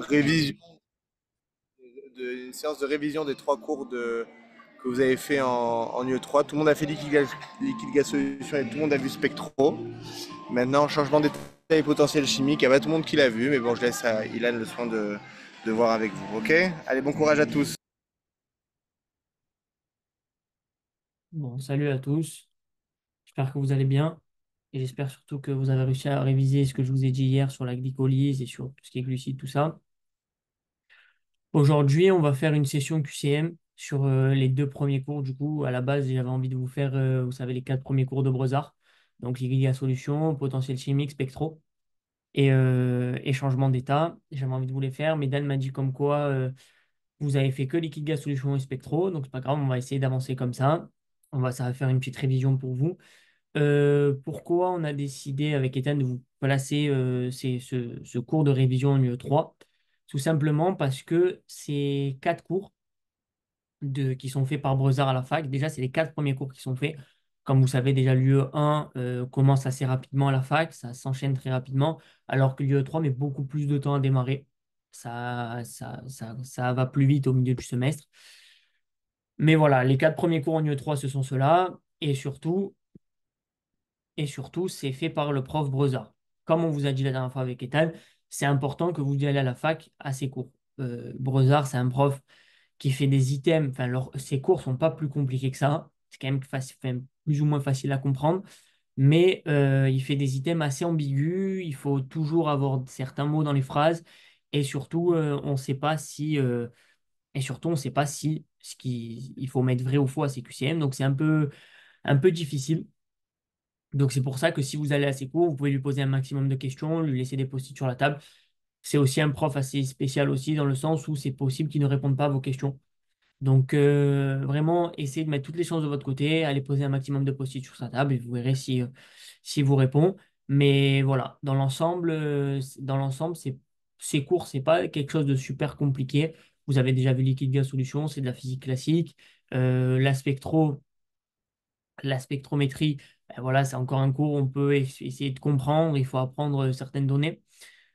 révision, une séance de révision des trois cours que vous avez fait en UE3. Tout le monde a fait liquide gaz solution et tout le monde a vu Spectro. Maintenant, changement d'état et potentiel chimique. Il n'y a pas tout le monde qui l'a vu, mais bon, je laisse à Ilan le soin de voir avec vous. Ok? Allez, bon courage à tous. Bon, salut à tous. J'espère que vous allez bien. Et j'espère surtout que vous avez réussi à réviser ce que je vous ai dit hier sur la glycolyse et sur tout ce qui est glucides, tout ça. Aujourd'hui, on va faire une session QCM sur les deux premiers cours. Du coup, à la base, j'avais envie de vous faire, vous savez, les quatre premiers cours de Brezard. Donc, liquide à solution, potentiel chimique, spectro et changement d'état. J'avais envie de vous les faire, mais Dan m'a dit comme quoi vous avez fait que liquide gaz solution et spectro. Donc, c'est pas grave, on va essayer d'avancer comme ça. Ça va faire une petite révision pour vous. Pourquoi on a décidé avec Ethan de vous placer ce cours de révision en UE3? Tout simplement parce que c'est quatre cours qui sont faits par Brezard à la fac. Déjà, c'est les quatre premiers cours qui sont faits. Comme vous savez, déjà, l'UE1 commence assez rapidement à la fac, ça s'enchaîne très rapidement, alors que l'UE3 met beaucoup plus de temps à démarrer. Ça va plus vite au milieu du semestre. Mais voilà, les quatre premiers cours en UE3, ce sont ceux-là. Et surtout, c'est fait par le prof Brezard. Comme on vous a dit la dernière fois avec Ethan, c'est important que vous y allez à la fac à ses cours. Brezard, c'est un prof qui fait des items. Enfin, ses cours sont pas plus compliqués que ça. C'est quand même enfin, plus ou moins facile à comprendre. Mais il fait des items assez ambigus. Il faut toujours avoir certains mots dans les phrases. Et surtout, on ne sait pas si, on sait pas si il faut mettre vrai ou faux à ses QCM. Donc, c'est un peu difficile. Donc c'est pour ça que si vous allez à ses cours, vous pouvez lui poser un maximum de questions, lui laisser des post-it sur la table. C'est aussi un prof assez spécial aussi dans le sens où c'est possible qu'il ne réponde pas à vos questions. Donc vraiment, essayez de mettre toutes les chances de votre côté, allez poser un maximum de post-it sur sa table et vous verrez si vous répond. Mais voilà, dans l'ensemble, ces cours, c'est pas quelque chose de super compliqué. Vous avez déjà vu liquide gaz solution, c'est de la physique classique. La spectro, la spectrométrie, ben voilà, c'est encore un cours où on peut essayer de comprendre, il faut apprendre certaines données.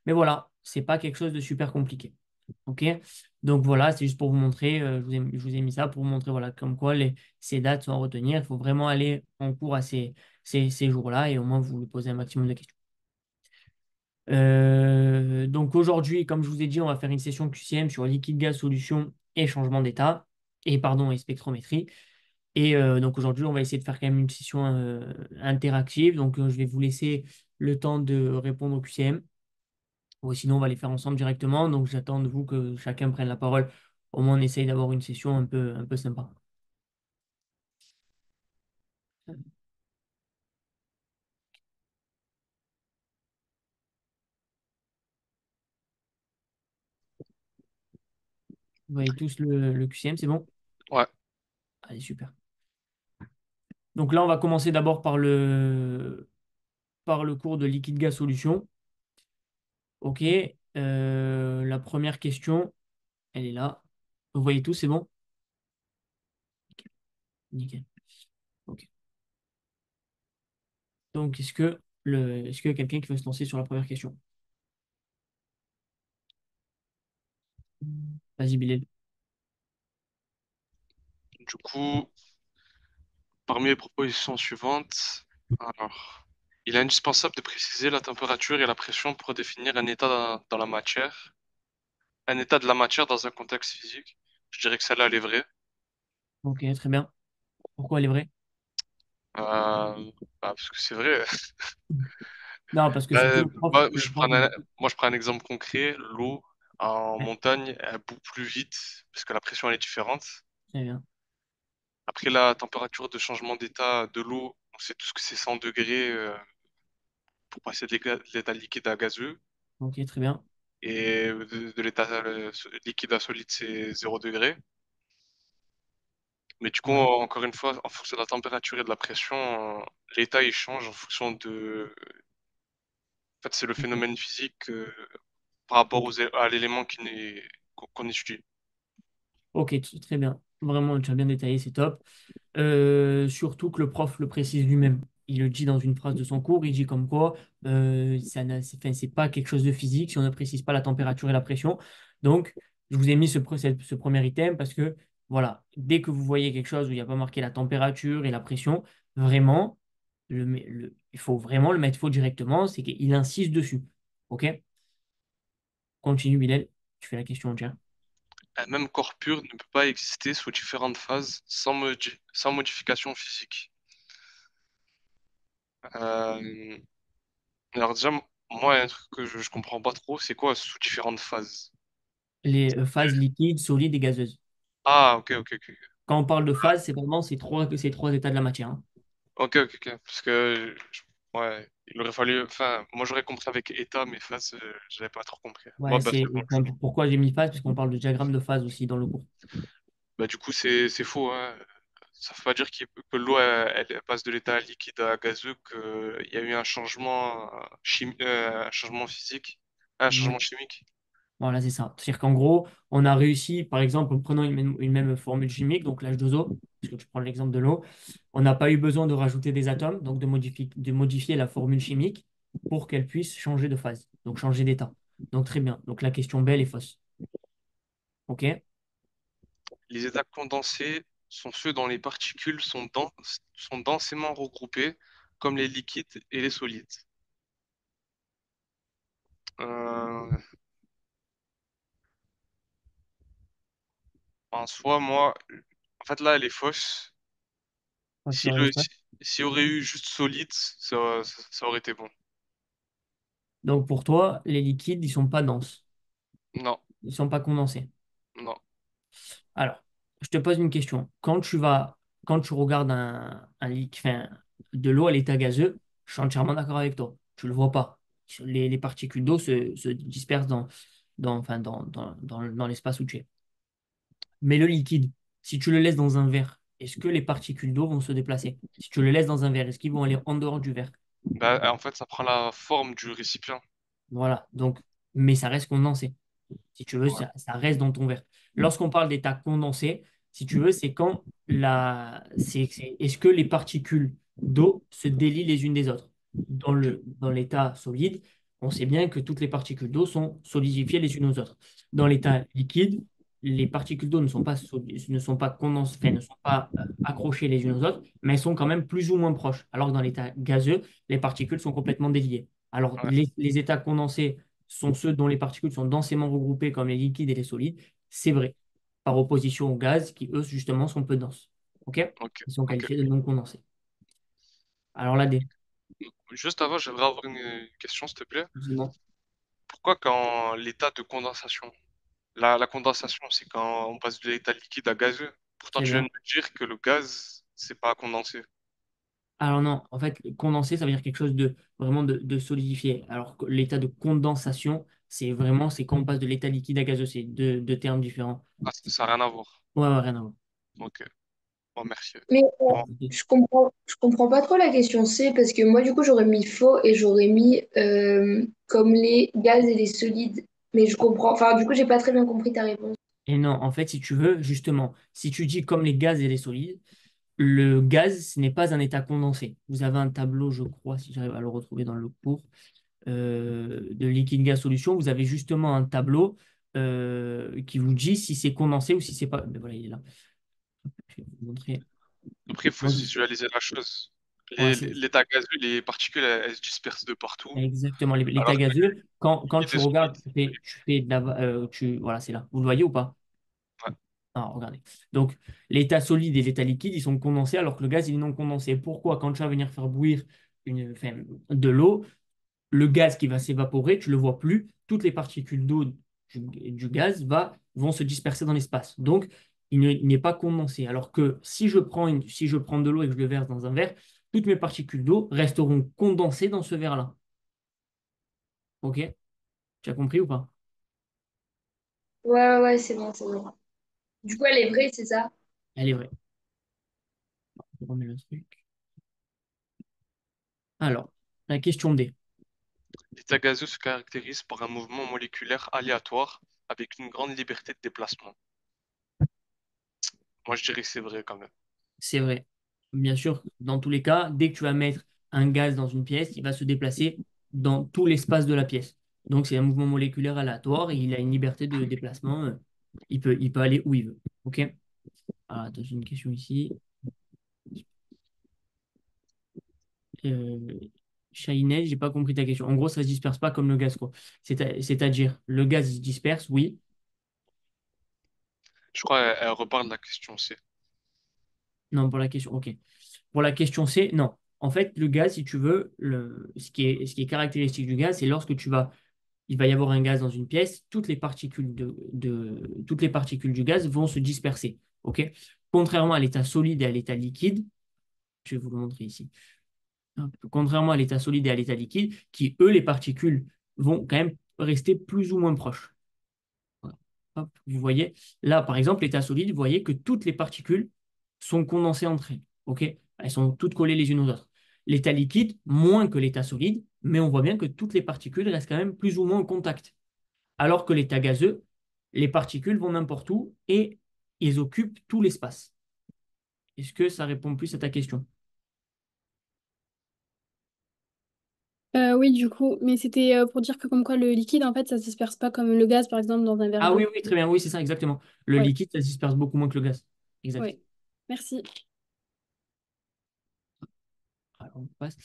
Mais voilà, c'est pas quelque chose de super compliqué. OK? Donc voilà, c'est juste pour vous montrer, je vous ai mis ça pour vous montrer voilà, comme quoi ces dates sont à retenir. Il faut vraiment aller en cours à ces jours-là et au moins vous lui posez un maximum de questions. Donc aujourd'hui, comme je vous ai dit, on va faire une session QCM sur liquide, gaz, solution et changement d'état, et spectrométrie. Et donc aujourd'hui, on va essayer de faire quand même une session interactive. Donc je vais vous laisser le temps de répondre au QCM. Ou sinon, on va les faire ensemble directement. Donc j'attends de vous que chacun prenne la parole. Au moins, on essaye d'avoir une session un peu sympa. Vous voyez tous le QCM, c'est bon? Ouais. Allez, super. Donc là, on va commencer d'abord par le cours de liquide gaz solution. OK. La première question, elle est là. Vous voyez tous, c'est bon? Nickel. OK. Donc, est-ce qu'il y a quelqu'un qui veut se lancer sur la première question? Vas-y, Bilal. Du coup, parmi les propositions suivantes, alors, il est indispensable de préciser la température et la pression pour définir un état dans la matière, un état de la matière dans un contexte physique. Je dirais que celle-là, elle est vraie. Ok, très bien. Pourquoi elle est vraie? Parce que c'est vrai. Non, parce que surtout Bah, le prof, moi, le prof, moi, je prends un exemple concret. L'eau en ouais, montagne, elle bout plus vite parce que la pression elle est différente. très bien. Après, la température de changement d'état de l'eau, on sait tous que c'est 100 degrés pour passer de l'état liquide à gazeux. Ok, très bien. Et de l'état liquide à solide, c'est 0 degré. Mais du coup, Ouais. encore une fois, en fonction de la température et de la pression, l'état il change en fonction de. En fait, c'est le Ok, phénomène physique par rapport ok, à l'élément qu'on étudie. ok, très bien. Vraiment, tu as bien détaillé, c'est top. Surtout que le prof le précise lui-même. il le dit dans une phrase de son cours, il dit comme quoi enfin, c'est pas quelque chose de physique si on ne précise pas la température et la pression. Donc, je vous ai mis ce premier item parce que, voilà, dès que vous voyez quelque chose où il n'y a pas marqué la température et la pression, vraiment, il faut vraiment le mettre faux directement, c'est qu'il insiste dessus. OK? Continue, Bilal. Tu fais la question entière. Un même corps pur ne peut pas exister sous différentes phases sans modification physique. Euh, alors déjà, moi, un truc que je comprends pas trop, c'est quoi sous différentes phases? Les phases liquides, solides et gazeuses. Ah, ok, ok, ok. Quand on parle de phase, c'est vraiment ces trois états de la matière, hein. Ok, ok, ok. Parce que, ouais, il aurait fallu. Enfin, moi j'aurais compris avec état, mais phase, j'avais pas trop compris. Ouais, Bon, bah, c'est bon. enfin, pourquoi j'ai mis phase? Parce qu'on parle de diagramme de phase aussi dans le cours. Bah, du coup, c'est faux, hein. Ça veut pas dire que l'eau, elle passe de l'état liquide à gazeux, qu'il y a eu un changement, un changement physique, un changement chimique. Voilà, c'est ça. C'est-à-dire qu'en gros, on a réussi, par exemple, en prenant une même formule chimique, donc l'H2O, parce que tu prends l'exemple de l'eau, on n'a pas eu besoin de rajouter des atomes, donc de modifier la formule chimique pour qu'elle puisse changer de phase, donc changer d'état. Donc très bien. Donc la question B, elle est fausse. OK? Les états condensés sont ceux dont les particules sont densément regroupées, comme les liquides et les solides. Euh, En soi, moi, en fait, là, elle est fausse. Moi, tu Si aurais le, dit quoi? si- S'il y aurait eu juste solide, ça aurait été bon. Donc pour toi, les liquides, ils sont pas denses, Non, ils sont pas condensés. non. Alors, je te pose une question. Quand tu regardes enfin, de l'eau à l'état gazeux, je suis entièrement d'accord avec toi. Tu le vois pas. Les particules d'eau se dispersent enfin, dans l'espace où tu es. Mais le liquide, si tu le laisses dans un verre, est-ce que les particules d'eau vont se déplacer? Si tu le laisses dans un verre, est-ce qu'ils vont aller en dehors du verre? Bah, en fait, ça prend la forme du récipient. Voilà. Donc, mais ça reste condensé. Si tu veux, Ouais, ça reste dans ton verre. Lorsqu'on parle d'état condensé, si tu veux, c'est quand est-ce que les particules d'eau se délient les unes des autres. Dans l'état solide, on sait bien que toutes les particules d'eau sont solidifiées les unes aux autres. Dans l'état liquide, les particules d'eau ne sont pas condensées, enfin, ne sont pas accrochées les unes aux autres, mais elles sont quand même plus ou moins proches. Alors que dans l'état gazeux, les particules sont complètement déliées. Alors, ouais, les états condensés sont ceux dont les particules sont densément regroupées comme les liquides et les solides, c'est vrai. Par opposition aux gaz qui, eux, justement, sont peu denses. OK? ok, Ils sont ok. qualifiés de non condensés. Alors là, Juste avant, j'aimerais avoir une question, s'il te plaît. dis-moi. Pourquoi quand l'état de condensation, la condensation, c'est quand on passe de l'état liquide à gazeux. Pourtant, Très tu viens de bien. me dire que le gaz, c'est pas condensé. Alors non, en fait, condensé, ça veut dire quelque chose de vraiment de solidifié. Alors que l'état de condensation, c'est quand on passe de l'état liquide à gazeux. C'est deux termes différents. Ah, ça n'a rien à voir. Ouais, ouais, rien à voir. Ok, bon, merci. Mais Bon, je comprends pas trop la question C parce que moi, du coup, j'aurais mis faux et j'aurais mis comme les gaz et les solides. Mais je comprends, enfin, du coup, j'ai pas très bien compris ta réponse. Et non, en fait, si tu veux, justement, si tu dis comme les gaz et les solides, le gaz, ce n'est pas un état condensé. Vous avez un tableau, je crois, si j'arrive à le retrouver dans le cours, de liquide gaz solution. Vous avez justement un tableau qui vous dit si c'est condensé ou si c'est pas. Ben voilà, il est là. Je vais vous montrer. après, il faut Moi, visualiser la chose. voilà, L'état gazeux, les particules, elles se dispersent de partout. exactement l'état Alors que gazeux. Quand liquide tu et solide, regardes, voilà, c'est là. Vous le voyez ou pas? ouais. Ah, regardez. Donc, l'état solide et l'état liquide, ils sont condensés alors que le gaz, il est non condensé. Pourquoi? Quand tu vas venir faire bouillir enfin, de l'eau, le gaz qui va s'évaporer, tu ne le vois plus, toutes les particules d'eau du gaz vont se disperser dans l'espace. Donc, il n'est pas condensé. Alors que si je prends de l'eau et que je le verse dans un verre, toutes mes particules d'eau resteront condensées dans ce verre-là. OK? Tu as compris ou pas? Ouais, ouais, ouais, c'est bon, c'est bon. Du coup, elle est vraie, c'est ça? Elle est vraie. Je remets le truc. Alors, la question D. L'état gazeux se caractérise par un mouvement moléculaire aléatoire avec une grande liberté de déplacement. Moi, je dirais que c'est vrai quand même. C'est vrai. Bien sûr, dans tous les cas, dès que tu vas mettre un gaz dans une pièce, il va se déplacer dans tout l'espace de la pièce. Donc, c'est un mouvement moléculaire aléatoire et il a une liberté de déplacement. Il peut aller où il veut. OK? Alors, attends, j'ai une question ici. Euh, Shahinel, j'ai pas compris ta question. En gros, ça se disperse pas comme le gaz, quoi. C'est-à-dire, le gaz, il se disperse, oui. Je crois qu'elle repart de la question C. Non, pour la question, OK. Pour la question C, non. En fait, le gaz, si tu veux, ce qui est caractéristique du gaz, c'est lorsque il va y avoir un gaz dans une pièce, toutes les particules du gaz vont se disperser. OK? Contrairement à l'état solide et à l'état liquide, je vais vous le montrer ici. Contrairement à l'état solide et à l'état liquide, qui, eux, les particules vont quand même rester plus ou moins proches. Voilà. Hop, vous voyez, là, par exemple, l'état solide, vous voyez que toutes les particules sont condensées entre elles. OK? Elles sont toutes collées les unes aux autres. L'état liquide, moins que l'état solide, mais on voit bien que toutes les particules restent quand même plus ou moins en contact. Alors que l'état gazeux, les particules vont n'importe où et ils occupent tout l'espace. Est-ce que ça répond plus à ta question? Oui, du coup, mais c'était pour dire que comme quoi le liquide, en fait, ça se disperse pas comme le gaz, par exemple, dans un verre Ah oui, d'eau. oui, très bien, oui, c'est ça, exactement. Le Ouais, liquide, ça se disperse beaucoup moins que le gaz. Exact. ouais. Merci. Alors, on passe.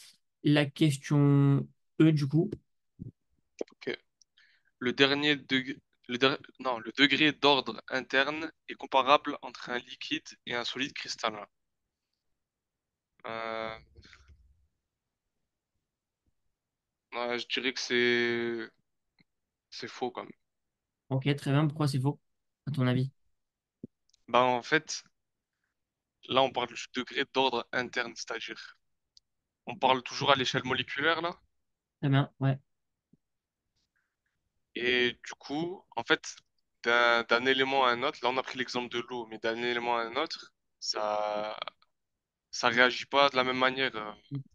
La question E, du coup, Ok. Le dernier degré, non, le degré d'ordre interne est comparable entre un liquide et un solide cristallin. Euh, ouais, je dirais que c'est faux quand même. ok, très bien, pourquoi c'est faux, à ton avis? Bah en fait, là on parle du degré d'ordre interne, c'est-à-dire on parle toujours à l'échelle moléculaire là, Très bien, ouais. et du coup, en fait, d'un élément à un autre, là on a pris l'exemple de l'eau, mais d'un élément à un autre, ça ça réagit pas de la même manière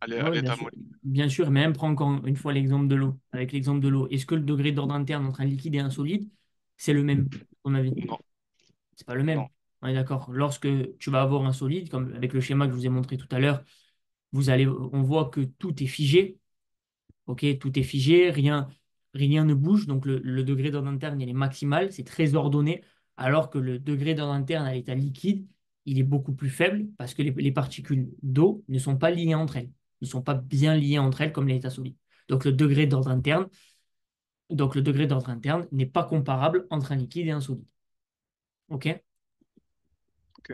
à Oui, l'état moléculaire. bien sûr, mais même prends encore une fois l'exemple de l'eau. Avec l'exemple de l'eau, est-ce que le degré d'ordre interne entre un liquide et un solide, c'est le même, à ton avis? Non, C'est pas le non. même. On est d'accord. Lorsque tu vas avoir un solide, comme avec le schéma que je vous ai montré tout à l'heure, on voit que tout est figé. Ok, tout est figé, rien ne bouge. Donc le degré d'ordre interne, il est maximal, c'est très ordonné, alors que le degré d'ordre interne à l'état liquide, il est beaucoup plus faible parce que les particules d'eau ne sont pas liées entre elles, ne sont pas bien liées entre elles comme l'état solide. Donc le degré d'ordre interne, donc le degré d'ordre interne n'est pas comparable entre un liquide et un solide. Ok? Ok.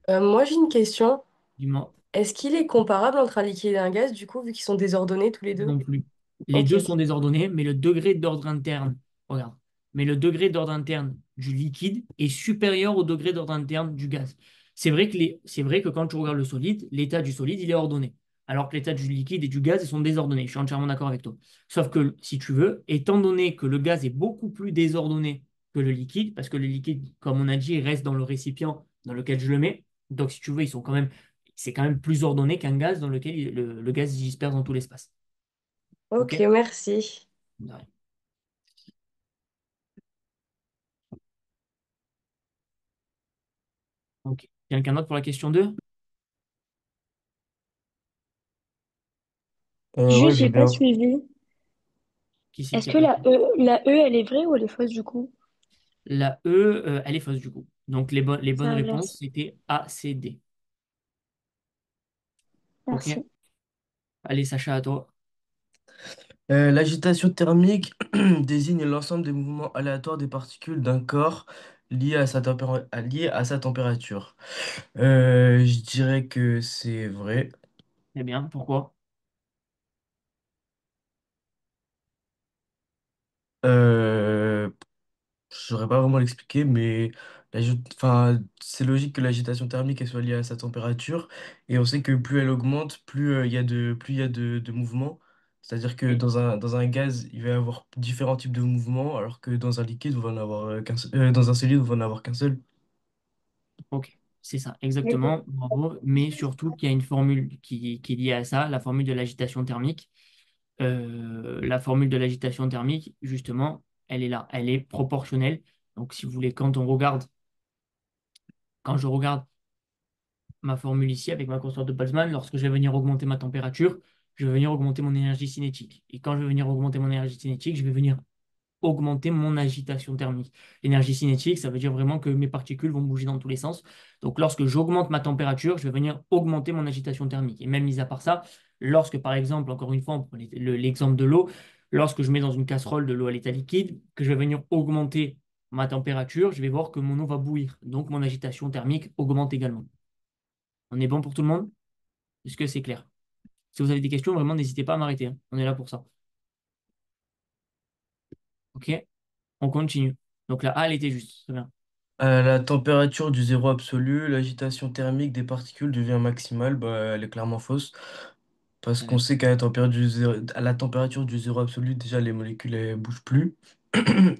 Moi, j'ai une question. Dis-moi. Est-ce qu'il est comparable entre un liquide et un gaz, du coup, vu qu'ils sont désordonnés tous les deux? Non plus. Les Ok, deux sont ok. désordonnés, mais le degré d'ordre interne, regarde, mais le degré d'ordre interne du liquide est supérieur au degré d'ordre interne du gaz. C'est vrai que quand tu regardes le solide, l'état du solide, il est ordonné, alors que l'état du liquide et du gaz, ils sont désordonnés. Je suis entièrement d'accord avec toi. Sauf que, si tu veux, étant donné que le gaz est beaucoup plus désordonné que le liquide, parce que le liquide, comme on a dit, reste dans le récipient dans lequel je le mets, donc si tu veux, c'est quand même plus ordonné qu'un gaz dans lequel le gaz se disperse dans tout l'espace. Ok, Ok? merci. Ouais. Ok. Quelqu'un d'autre pour la question 2? Juste, Ouais, je veux j'ai pas bien. suivi. Qui c'est Est-ce qui a que pas la E, elle est vraie ou elle est fausse du coup? La E, elle est fausse du coup. Donc les Ça bonnes réponses, inverse. c'était A, C, D. Ok? Merci. Allez, Sacha, à toi. L'agitation thermique désigne l'ensemble des mouvements aléatoires des particules d'un corps liés à sa température. Je dirais que c'est vrai. Très bien. Pourquoi? Euh, je saurais pas vraiment l'expliquer, mais enfin, c'est logique que l'agitation thermique elle soit liée à sa température. Et on sait que plus elle augmente, plus plus il y a de mouvements. C'est-à-dire que Oui. dans un gaz, il va y avoir différents types de mouvements, alors que dans un liquide, on va en avoir qu'un seul. Dans un solide, on va en avoir qu'un seul. Ok. C'est ça, D'accord. exactement. Bravo. Mais surtout qu'il y a une formule qui est liée à ça, la formule de l'agitation thermique. La formule de l'agitation thermique, justement, elle est là. Elle est proportionnelle. Donc, si vous voulez, quand je regarde ma formule ici avec ma constante de Boltzmann, lorsque je vais venir augmenter ma température, je vais venir augmenter mon énergie cinétique. Et quand je vais venir augmenter mon énergie cinétique, je vais venir augmenter mon agitation thermique. L'énergie cinétique, ça veut dire vraiment que mes particules vont bouger dans tous les sens. Donc lorsque j'augmente ma température, je vais venir augmenter mon agitation thermique. Et même mis à part ça, lorsque par exemple, encore une fois, on prend l'exemple de l'eau, lorsque je mets dans une casserole de l'eau à l'état liquide, que je vais venir augmenter ma température, je vais voir que mon eau va bouillir. Donc mon agitation thermique augmente également. On est bon pour tout le monde? Est-ce que c'est clair? Si vous avez des questions, vraiment, n'hésitez pas à m'arrêter, hein. On est là pour ça. OK? On continue. Donc la A, elle était juste. Très bien. À la température du zéro absolu, l'agitation thermique des particules devient maximale. Bah, elle est clairement fausse. Parce Très qu'on bien. sait à la température du zéro absolu, déjà, les molécules ne bougent plus.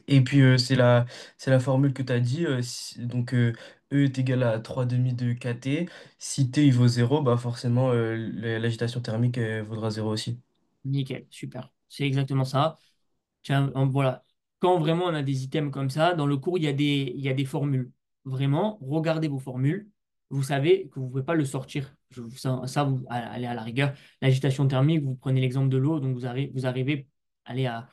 Et puis, c'est la formule que tu as dit. Donc, E est égal à 3,5 de kT. Si T il vaut zéro, bah forcément, l'agitation thermique elle vaudra zéro aussi. Nickel, super. C'est exactement ça. Tiens, voilà. Quand vraiment on a des items comme ça, dans le cours, il y a des formules. Vraiment, regardez vos formules. Vous savez que vous ne pouvez pas le sortir. Ça, vous allez à la rigueur. L'agitation thermique, vous prenez l'exemple de l'eau, donc vous arrivez allez, à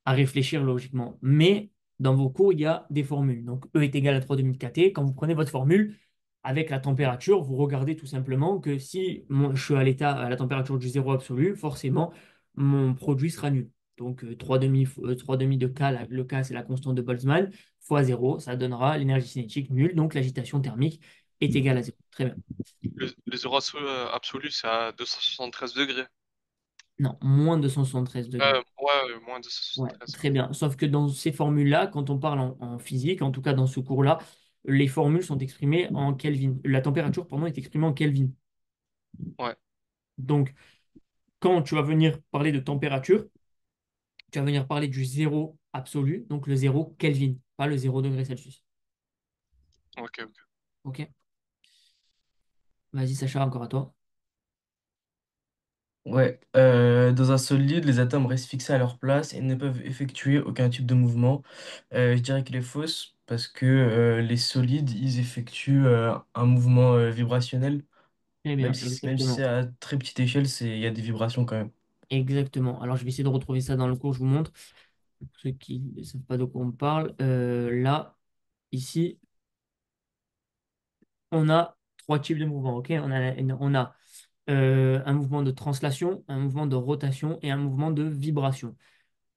réfléchir logiquement. Mais dans vos cours, il y a des formules. Donc E est égal à 3,5 kT. Quand vous prenez votre formule, avec la température, vous regardez tout simplement que si je suis à la température du zéro absolu, forcément, mon produit sera nul. Donc 3,5 de K, le K c'est la constante de Boltzmann, fois zéro, ça donnera l'énergie cinétique nulle, donc l'agitation thermique est égale à zéro. Très bien. Le zéro absolu, c'est à 273 degrés. Non, moins 273 degrés. Ouais, moins Ouais, 273. très bien. Sauf que dans ces formules-là, quand on parle en physique, en tout cas dans ce cours-là, les formules sont exprimées en Kelvin. La température, pardon, est exprimée en Kelvin. Ouais, Donc, quand tu vas venir parler de température, tu vas venir parler du zéro absolu, donc le zéro Kelvin, pas le 0 degré Celsius. ok, ok. OK? Vas-y, Sacha, encore à toi. Ouais, dans un solide, les atomes restent fixés à leur place et ne peuvent effectuer aucun type de mouvement. Je dirais qu'il est fausse parce que les solides, ils effectuent un mouvement vibrationnel. Très bien, Même si c'est exactement. à très petite échelle, il y a des vibrations quand même. Exactement. Alors, je vais essayer de retrouver ça dans le cours, je vous montre. Pour ceux qui ne savent pas de quoi on parle, là, ici, on a trois types de mouvements. OK? On a un mouvement de translation, un mouvement de rotation et un mouvement de vibration.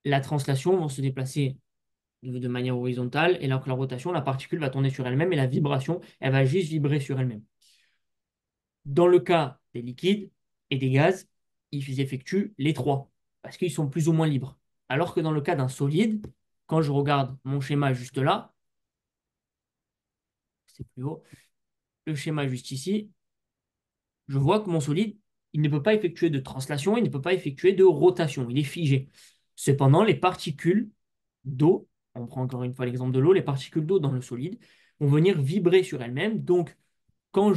La translation va se déplacer de manière horizontale, et alors que la rotation, la particule va tourner sur elle-même, et la vibration, elle va juste vibrer sur elle-même. Dans le cas des liquides et des gaz, ils effectuent les trois, parce qu'ils sont plus ou moins libres. Alors que dans le cas d'un solide, quand je regarde mon schéma juste là, c'est plus haut, le schéma juste ici, je vois que mon solide, il ne peut pas effectuer de translation, il ne peut pas effectuer de rotation, il est figé. Cependant, les particules d'eau, on prend encore une fois l'exemple de l'eau, les particules d'eau dans le solide vont venir vibrer sur elles-mêmes. Donc, quand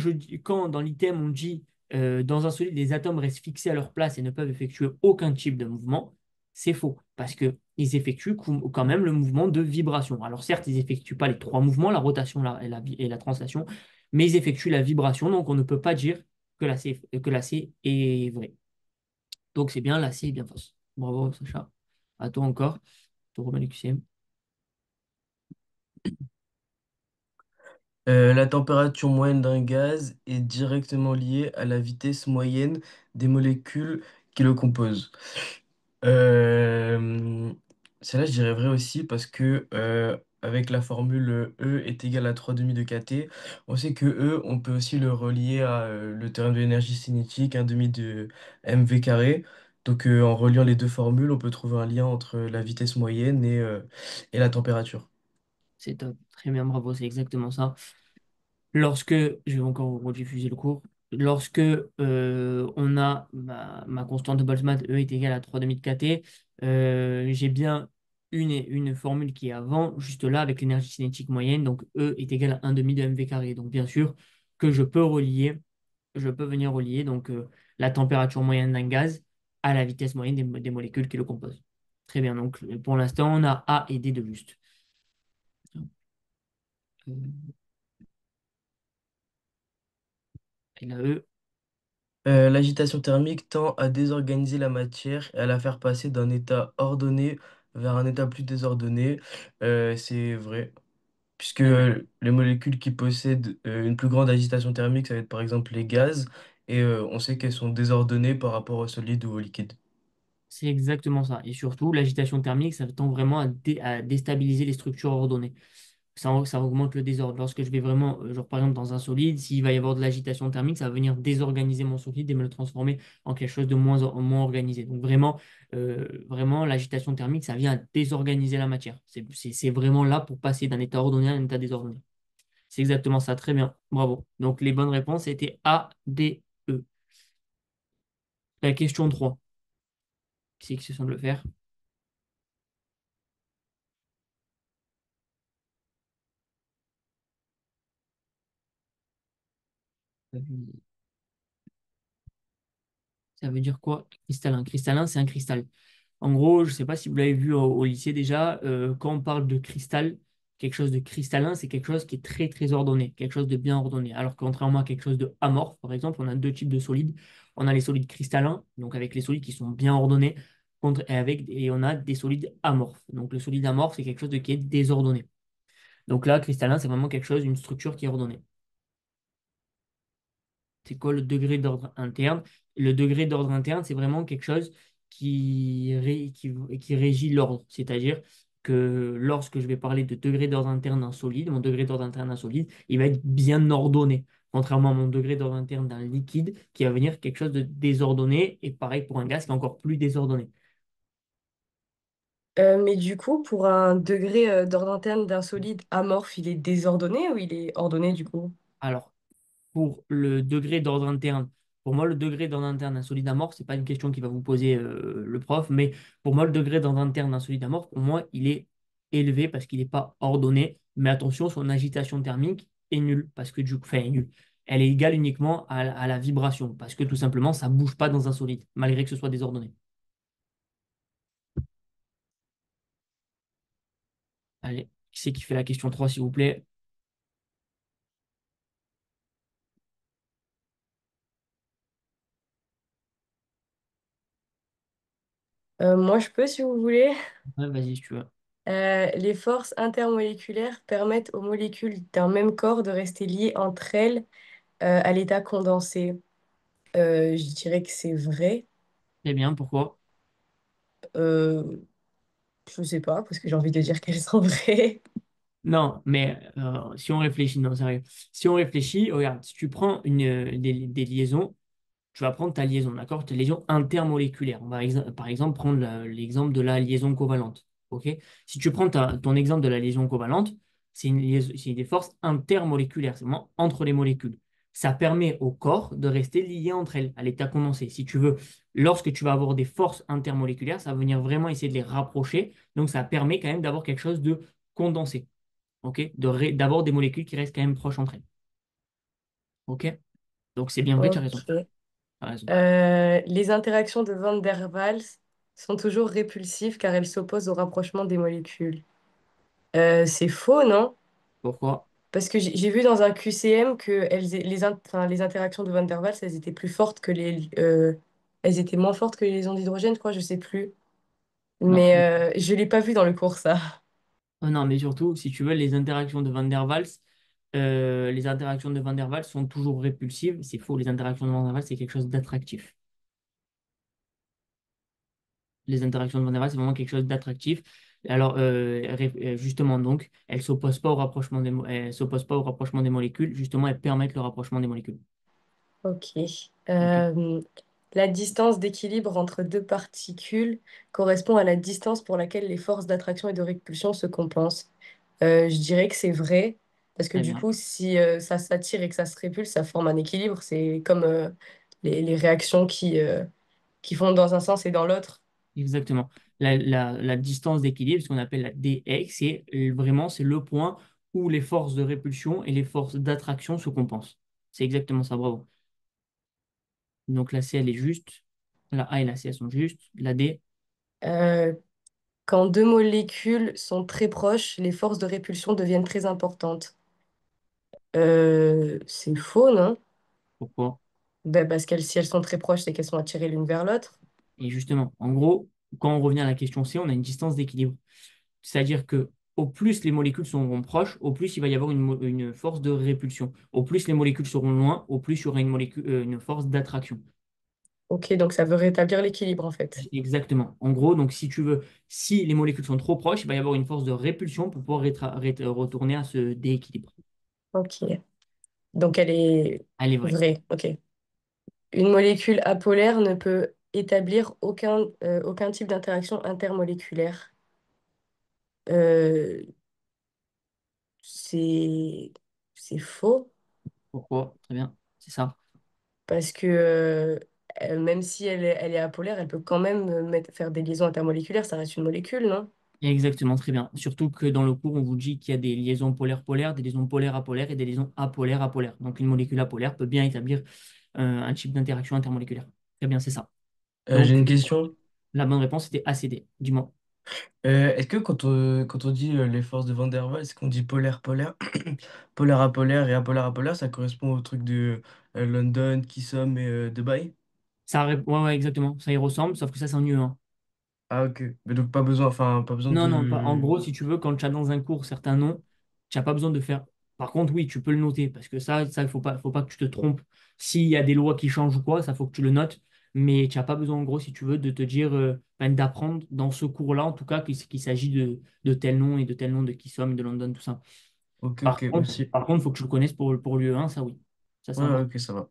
dans l'item on dit dans un solide, les atomes restent fixés à leur place et ne peuvent effectuer aucun type de mouvement, c'est faux, parce qu'ils effectuent quand même le mouvement de vibration. Alors certes, ils n'effectuent pas les trois mouvements, la rotation et la translation, mais ils effectuent la vibration, donc on ne peut pas dire que la C est vraie. Donc c'est bien, la C est bien fausse. Bravo, Sacha. À toi encore, ton Romain QCM. La température moyenne d'un gaz est directement liée à la vitesse moyenne des molécules qui le composent. Euh, Celle-là, je dirais vrai aussi parce que avec la formule E est égal à 3,5 de kT, on sait que E, on peut aussi le relier à le théorème de l'énergie cinétique, 1,5 de mv carré. Donc en reliant les deux formules, on peut trouver un lien entre la vitesse moyenne et la température. C'est top. Très bien, bravo, c'est exactement ça. Lorsque, je vais encore vous rediffuser le cours, lorsque on a ma constante de Boltzmann, E est égale à 3,5 de kT, j'ai bien une formule qui est avant, juste là, avec l'énergie cinétique moyenne, donc E est égal à 1,5 de mv carré. Donc bien sûr que je peux venir relier donc, la température moyenne d'un gaz à la vitesse moyenne des molécules qui le composent. Très bien, donc pour l'instant, on a A et D de juste. Euh, Et la E, L'agitation thermique tend à désorganiser la matière et à la faire passer d'un état ordonné vers un état plus désordonné. C'est vrai, puisque très bien. les molécules qui possèdent une plus grande agitation thermique, ça va être par exemple les gaz, et on sait qu'elles sont désordonnées par rapport au solide ou au liquide. C'est exactement ça. Et surtout, l'agitation thermique, ça tend vraiment à déstabiliser les structures ordonnées. Ça augmente le désordre. Lorsque je vais vraiment, genre par exemple dans un solide, s'il va y avoir de l'agitation thermique, ça va venir désorganiser mon solide et me le transformer en quelque chose de moins organisé. Donc vraiment, l'agitation thermique, ça vient à désorganiser la matière. C'est vraiment là pour passer d'un état ordonné à un état désordonné. C'est exactement ça. Très bien. Bravo. Donc les bonnes réponses étaient A, D, E. La question 3. Qui c'est qui se semble le faire? Ça veut dire quoi? Cristallin. Cristallin, c'est un cristal. En gros, je ne sais pas si vous l'avez vu au lycée déjà, quand on parle de cristal, quelque chose de cristallin, c'est quelque chose qui est très très ordonné, quelque chose de bien ordonné. Alors que contrairement à quelque chose de amorphe, par exemple, on a deux types de solides. On a les solides cristallins, donc avec les solides qui sont bien ordonnés, et on a des solides amorphes. Donc le solide amorphe, c'est quelque chose qui est désordonné. Donc là, cristallin, c'est vraiment quelque chose, une structure qui est ordonnée. C'est quoi le degré d'ordre interne? Le degré d'ordre interne, c'est vraiment quelque chose qui régit l'ordre. C'est-à-dire que lorsque je vais parler de degré d'ordre interne d'un solide, mon degré d'ordre interne d'un solide, il va être bien ordonné. Contrairement à mon degré d'ordre interne d'un liquide, qui va venir quelque chose de désordonné, et pareil pour un gaz qui est encore plus désordonné. Mais du coup, pour un degré d'ordre interne d'un solide amorphe, il est désordonné ou il est ordonné du coup? Alors, pour le degré d'ordre interne. Pour moi, le degré d'ordre interne d'un solide amorphe, c'est pas une question qui va vous poser le prof, mais pour moi, le degré d'ordre interne d'un solide amorphe, pour moi, il est élevé parce qu'il n'est pas ordonné. Mais attention, son agitation thermique est nulle parce que enfin, est nulle. Elle est égale uniquement à la vibration parce que tout simplement, ça bouge pas dans un solide, malgré que ce soit désordonné. Allez, qui c'est qui fait la question 3, s'il vous plaît? Moi, je peux si vous voulez. Ouais, vas-y, si tu veux. Les forces intermoléculaires permettent aux molécules d'un même corps de rester liées entre elles à l'état condensé. Je dirais que c'est vrai. Très bien, pourquoi? Euh, je sais pas, parce que j'ai envie de dire qu'elles sont vraies. Non, mais si on réfléchit, non, sérieux. Si on réfléchit, regarde, si tu prends des liaisons, tu vas prendre ta liaison, d'accord? Ta liaison intermoléculaire. On va par exemple prendre l'exemple de la liaison covalente. OK? Si tu prends ton exemple de la liaison covalente, c'est des forces intermoléculaires, c'est vraiment entre les molécules. Ça permet au corps de rester lié entre elles, à l'état condensé. Si tu veux, lorsque tu vas avoir des forces intermoléculaires, ça va venir vraiment essayer de les rapprocher. Donc, ça permet quand même d'avoir quelque chose de condensé. OK? D'avoir des molécules qui restent quand même proches entre elles. OK? Donc, c'est bien vrai, tu as raison. Ok. Tu as raison. Les interactions de Van der Waals sont toujours répulsives car elles s'opposent au rapprochement des molécules. C'est faux, non? Pourquoi? Parce que j'ai vu dans un QCM que enfin, les interactions de Van der Waals, elles étaient plus fortes que elles étaient moins fortes que les liaisons d'hydrogène, je crois, je sais plus. Non. Mais je l'ai pas vu dans le cours, ça. Non, mais surtout, si tu veux, les interactions de Van der Waals sont toujours répulsives. C'est faux, les interactions de Van der Waals, c'est quelque chose d'attractif. Les interactions de Van der Waals, c'est vraiment quelque chose d'attractif. Alors, justement, donc, elles s'opposent pas au rapprochement des molécules. Justement, elles permettent le rapprochement des molécules. Ok. Ok, Euh, la distance d'équilibre entre deux particules correspond à la distance pour laquelle les forces d'attraction et de répulsion se compensent. Je dirais que c'est vrai, parce que très du bien. coup, si ça s'attire et que ça se répulse, ça forme un équilibre. C'est comme les réactions qui font dans un sens et dans l'autre. Exactement. La distance d'équilibre, ce qu'on appelle la dx, c'est le point où les forces de répulsion et les forces d'attraction se compensent. C'est exactement ça, bravo. Donc la C, elle est juste. La A et la C, elles sont justes. La D, Euh, quand deux molécules sont très proches, les forces de répulsion deviennent très importantes. C'est faux, non? Pourquoi? Ben, parce qu'elles, si elles sont très proches, c'est qu'elles sont attirées l'une vers l'autre. Et justement, en gros, quand on revient à la question C, on a une distance d'équilibre. C'est-à-dire que au plus les molécules seront proches, au plus il va y avoir une force de répulsion. Au plus les molécules seront loin, au plus il y aura une force d'attraction. Ok, donc ça veut rétablir l'équilibre en fait. Exactement. En gros, donc si tu veux, si les molécules sont trop proches, il va y avoir une force de répulsion pour pouvoir retourner à ce dééquilibre. Ok. Donc elle est Elle est vraie. vraie. Ok. Une molécule apolaire ne peut établir aucun type d'interaction intermoléculaire. Euh, c'est c'est faux Pourquoi? Très bien. C'est ça. parce que même si elle est apolaire, elle peut quand même faire des liaisons intermoléculaires. Ça reste une molécule, non? Exactement, très bien. Surtout que dans le cours, on vous dit qu'il y a des liaisons polaires-polaires, des liaisons polaires-apolaires et des liaisons apolaires-apolaires. Donc une molécule apolaire peut bien établir un type d'interaction intermoléculaire. Très bien, c'est ça. J'ai Donc une question. la bonne réponse était ACD. Dis-moi. Est-ce que quand on dit les forces de Van der Waals, est-ce qu'on dit polaire, polaire, polaire apolaire et apolaire apolaire, ça correspond au truc de London, Kisom et Dubaï? Ouais, ouais, exactement. Ça y ressemble, sauf que ça, c'est en UE1. Ah ok. Mais donc pas besoin, enfin pas besoin Non, non, en de. gros, si tu veux, quand tu as dans un cours certains noms, tu n'as pas besoin de faire. Par contre, oui, tu peux le noter, parce que ça, faut pas que tu te trompes. S'il y a des lois qui changent ou quoi, ça faut que tu le notes. Mais tu n'as pas besoin, en gros, si tu veux, de te dire, enfin, d'apprendre dans ce cours-là, en tout cas, qu'il s'agit de tel nom et de tel nom de qui sommes, de London, tout ça. Ok, ok, merci. Par contre, il faut que tu le connaisses pour l'UE1, ça oui. Ça, c'est Ouais, ouais, important. ok, ça va.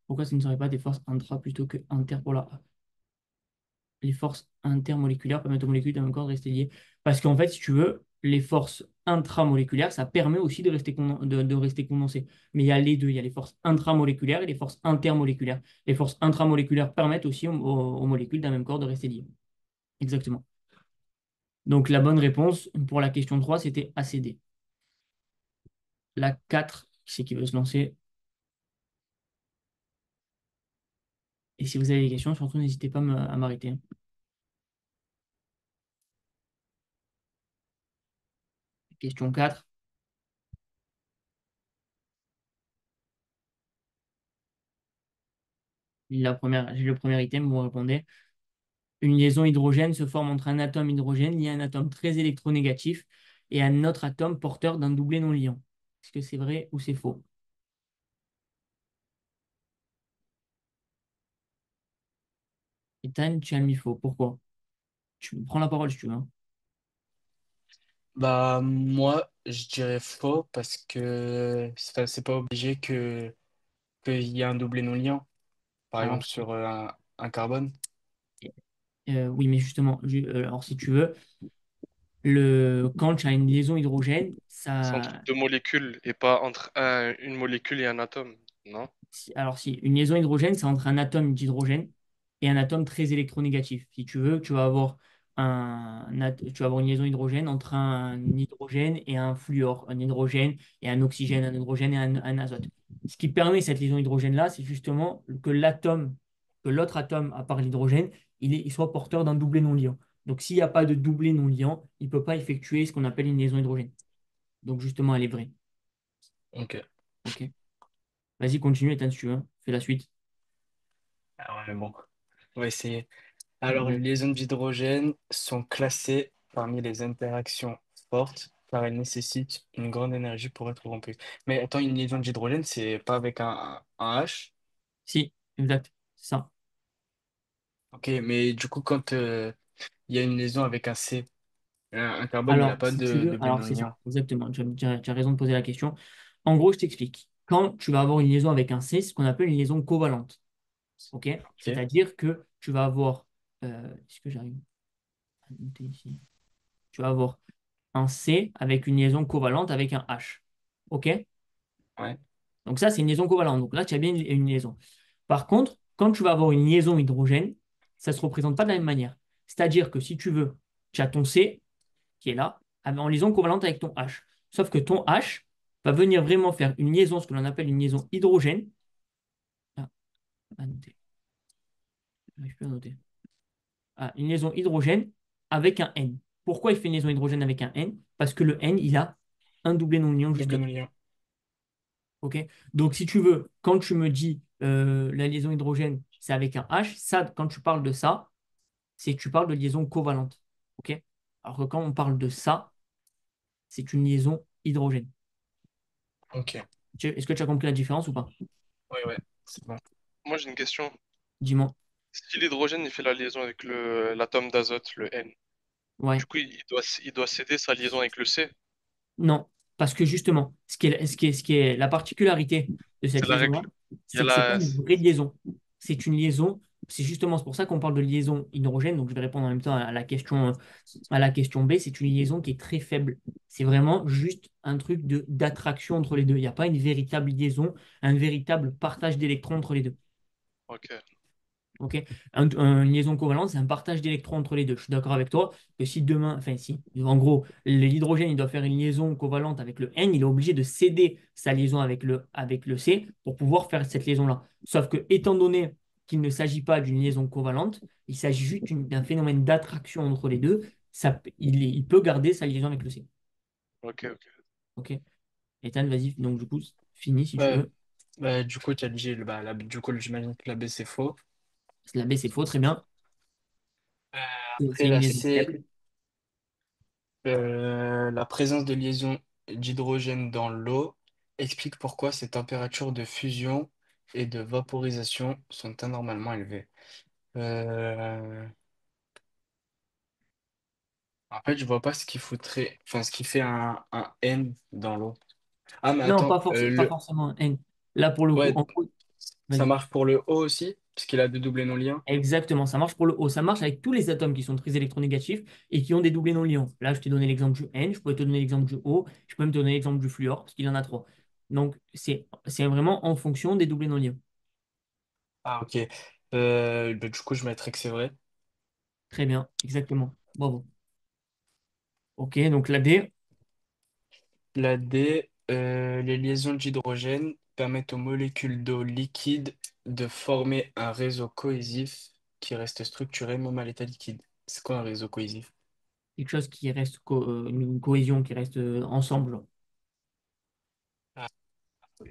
Pourquoi ce ne serait pas des forces intra plutôt que interpolaires? Les forces intermoléculaires permettent aux molécules d'un même corps de rester liées. Parce qu'en fait, si tu veux, les forces intramoléculaires, ça permet aussi de rester condensé. Mais il y a les deux, il y a les forces intramoléculaires et les forces intermoléculaires. Les forces intramoléculaires permettent aussi aux molécules d'un même corps de rester liées. Exactement. Donc la bonne réponse pour la question 3, c'était ACD. La 4, qui c'est qui veut se lancer? Et si vous avez des questions, surtout n'hésitez pas à m'arrêter. Question 4. J'ai le premier item, vous répondez. Une liaison hydrogène se forme entre un atome hydrogène lié à un atome très électronégatif et un autre atome porteur d'un doublet non liant. Est-ce que c'est vrai ou c'est faux? Ethan, tu as mis faux. Pourquoi? Tu prends la parole si tu veux, hein. Bah moi, je dirais faux parce que c'est pas obligé que qu'il y ait un doublé non liant, par Alors, exemple sur un carbone. oui, mais justement, alors si tu veux, quand tu as une liaison hydrogène, C'est entre ça, deux molécules et pas entre une molécule et un atome, non? alors si une liaison hydrogène, c'est entre un atome d'hydrogène et un atome très électronégatif. Si tu veux, tu vas avoir une liaison hydrogène entre un hydrogène et un fluor, un hydrogène et un oxygène, un hydrogène et un azote. Ce qui permet cette liaison hydrogène-là, c'est justement que l'autre atome, à part l'hydrogène, il soit porteur d'un doublet non liant. Donc s'il n'y a pas de doublet non liant, il ne peut pas effectuer ce qu'on appelle une liaison hydrogène. Donc justement, elle est vraie. Ok. OK. Vas-y, continue, Ethan, si tu veux. Fais la suite. Ah ouais, mais bon, on va essayer. Alors, les liaisons d'hydrogène sont classées parmi les interactions fortes car elles nécessitent une grande énergie pour être rompues. Mais attends, une liaison d'hydrogène, c'est pas avec un H? Si, exact, c'est ça. Ok, mais du coup, quand il y a une liaison avec un C, un carbone, il n'a Alors, pas si tu de veux, double alors c'est ça, ion. exactement. Tu as raison de poser la question. En gros, je t'explique. Quand tu vas avoir une liaison avec un C, c'est ce qu'on appelle une liaison covalente. OK? Ok, C'est-à-dire que tu vas avoir. Est-ce que j'arrive à noter ici? Tu vas avoir un C avec une liaison covalente avec un H. OK? ouais, Donc, ça, c'est une liaison covalente. Donc là, tu as bien une liaison. Par contre, quand tu vas avoir une liaison hydrogène, ça ne se représente pas de la même manière. C'est-à-dire que si tu veux, tu as ton C qui est là, en liaison covalente avec ton H. Sauf que ton H va venir vraiment faire une liaison, ce que l'on appelle une liaison hydrogène. Ah, à noter. Je peux noter. Ah, une liaison hydrogène avec un N. Pourquoi il fait une liaison hydrogène avec un N? Parce que le N, il a un doublet non liant juste double là. ion. OK? Donc, si tu veux, quand tu me dis la liaison hydrogène, c'est avec un H, ça, quand tu parles de ça, c'est que tu parles de liaison covalente. OK? Alors que quand on parle de ça, c'est une liaison hydrogène. Ok. Est-ce que tu as compris la différence ou pas? Ouais, ouais, c'est bon. Moi, j'ai une question. Dis-moi. Si l'hydrogène il fait la liaison avec l'atome d'azote, le N, Ouais. du coup, il doit céder sa liaison avec le C. Non. Parce que justement, ce qui est la particularité de cette C'est la liaison-là, règle. Il y a c'est que c'est pas la... une vraie liaison. C'est une liaison. C'est justement c'est pour ça qu'on parle de liaison hydrogène. Donc, je vais répondre en même temps à la question B. C'est une liaison qui est très faible. C'est vraiment juste un truc d'attraction entre les deux. Il n'y a pas une véritable liaison, un véritable partage d'électrons entre les deux. Ok. Ok. Une liaison covalente, c'est un partage d'électrons entre les deux. Je suis d'accord avec toi que si demain, enfin si, en gros, l'hydrogène, il doit faire une liaison covalente avec le N, il est obligé de céder sa liaison avec le C pour pouvoir faire cette liaison-là. Sauf que, étant donné qu'il ne s'agit pas d'une liaison covalente, il s'agit juste d'un phénomène d'attraction entre les deux, il peut garder sa liaison avec le C. Ok, ok. Ok. Ethan, vas-y, donc du coup, finis si tu Ouais, veux. bah, du coup, tu as dit, du coup, j'imagine que la B, c'est faux. La B, c'est faux, très bien. Euh, C'est Après, une la liaison C, faible. la présence de liaisons d'hydrogène dans l'eau explique pourquoi ces températures de fusion et de vaporisation sont anormalement élevées. Euh, En fait, je vois pas ce qui foutrait, enfin, ce qui fait un N dans l'eau. Ah, mais Non, attends, pas forcément un N. Là, pour le coup, ouais, en gros, ça vas-y. marche pour le O aussi, parce qu'il a deux doublés non liants. Exactement, ça marche pour le O. Ça marche avec tous les atomes qui sont très électronégatifs et qui ont des doublés non liants. Là, je t'ai donné l'exemple du N, je pourrais te donner l'exemple du O, je peux même te donner l'exemple du fluor, parce qu'il y en a trois. Donc, c'est vraiment en fonction des doublés non liants. Ah, ok. Bah, du coup, je mettrais que c'est vrai. Très bien, exactement. Bravo. Ok, donc la D, La D, les liaisons d'hydrogène permettent aux molécules d'eau liquide de former un réseau cohésif qui reste structuré même à l'état liquide. C'est quoi un réseau cohésif? quelque chose qui reste, une cohésion qui reste ensemble, genre. Ah,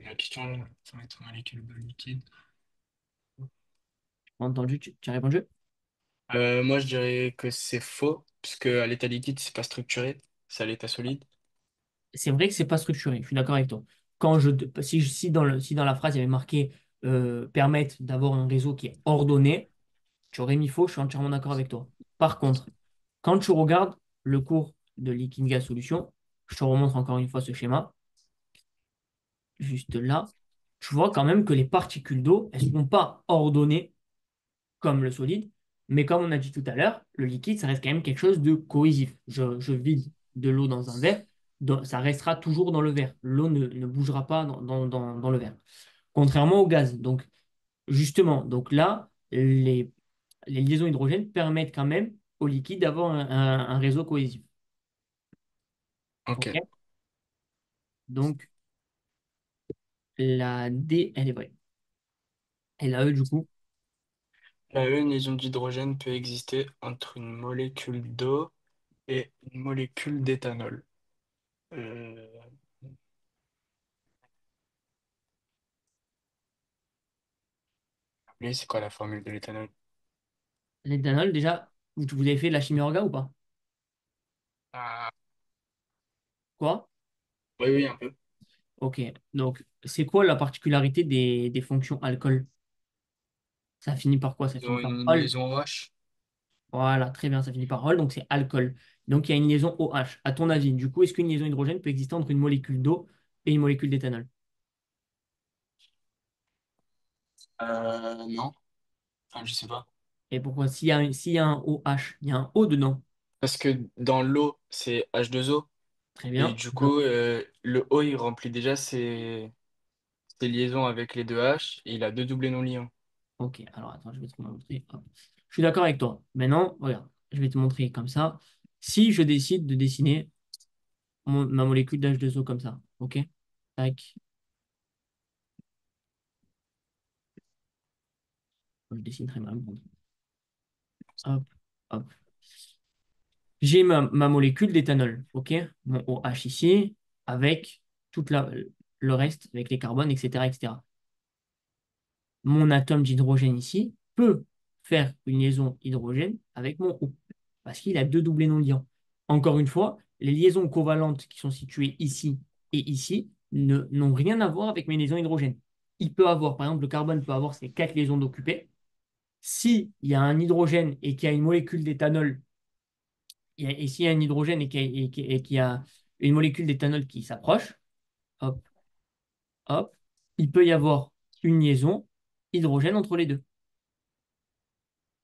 la question, former une molécule d'eau liquide. Entendu, tu as répondu? Moi, je dirais que c'est faux, puisque à l'état liquide, c'est pas structuré, c'est à l'état solide. C'est vrai que c'est pas structuré, je suis d'accord avec toi. Si dans la phrase il y avait marqué permettre d'avoir un réseau qui est ordonné, tu aurais mis faux, je suis entièrement d'accord avec toi. Par contre, quand tu regardes le cours de liquide gaz solution, je te remontre encore une fois ce schéma, juste là, tu vois quand même que les particules d'eau, elles ne sont pas ordonnées comme le solide, mais comme on a dit tout à l'heure, le liquide, ça reste quand même quelque chose de cohésif. Je vide de l'eau dans un verre, ça restera toujours dans le verre. L'eau ne bougera pas dans le verre. Contrairement au gaz. Donc, justement, donc là, les liaisons hydrogènes permettent quand même au liquide d'avoir un réseau cohésif. Ok. OK? Donc, la D, elle est vraie. Et la E, du coup, La E, une liaison d'hydrogène peut exister entre une molécule d'eau et une molécule d'éthanol. Euh, oui, c'est quoi la formule de l'éthanol? l'éthanol, déjà, vous avez fait de la chimie orga ou pas? Ah, Quoi? oui, oui, un peu. OK. Donc, c'est quoi la particularité des fonctions alcool? Ça finit par quoi? Ça Ils finit ont par une ol. liaison OH. Voilà, très bien, ça finit par ol, donc c'est alcool. Donc, il y a une liaison OH. À ton avis, du coup, est-ce qu'une liaison hydrogène peut exister entre une molécule d'eau et une molécule d'éthanol? Non, enfin, je sais pas. Et pourquoi? S'il y a un OH, il y a un O dedans. Parce que dans l'eau, c'est H2O. Très Et bien. du coup, le O, il remplit déjà ses liaisons avec les deux H. Et il a deux doublés non liants. Ok, alors attends, je vais te montrer. Hop. Je suis d'accord avec toi. Maintenant, regarde, je vais te montrer comme ça. Si je décide de dessiner ma molécule d'H2O comme ça, ok? Tac, je dessine très mal. Hop, hop. J'ai ma molécule d'éthanol, ok? Mon OH ici, avec toute la, le reste avec les carbones, etc., etc. Mon atome d'hydrogène ici peut faire une liaison hydrogène avec mon O, parce qu'il a deux doublés non liants. Encore une fois, les liaisons covalentes qui sont situées ici et ici n'ont rien à voir avec mes liaisons hydrogènes. Il peut avoir, par exemple, le carbone peut avoir ses quatre liaisons d'occupés. S'il y a un hydrogène et qu'il y a une molécule d'éthanol, et s'il y a un hydrogène et qu'il y a une molécule d'éthanol qui s'approche, hop, hop, il peut y avoir une liaison hydrogène entre les deux.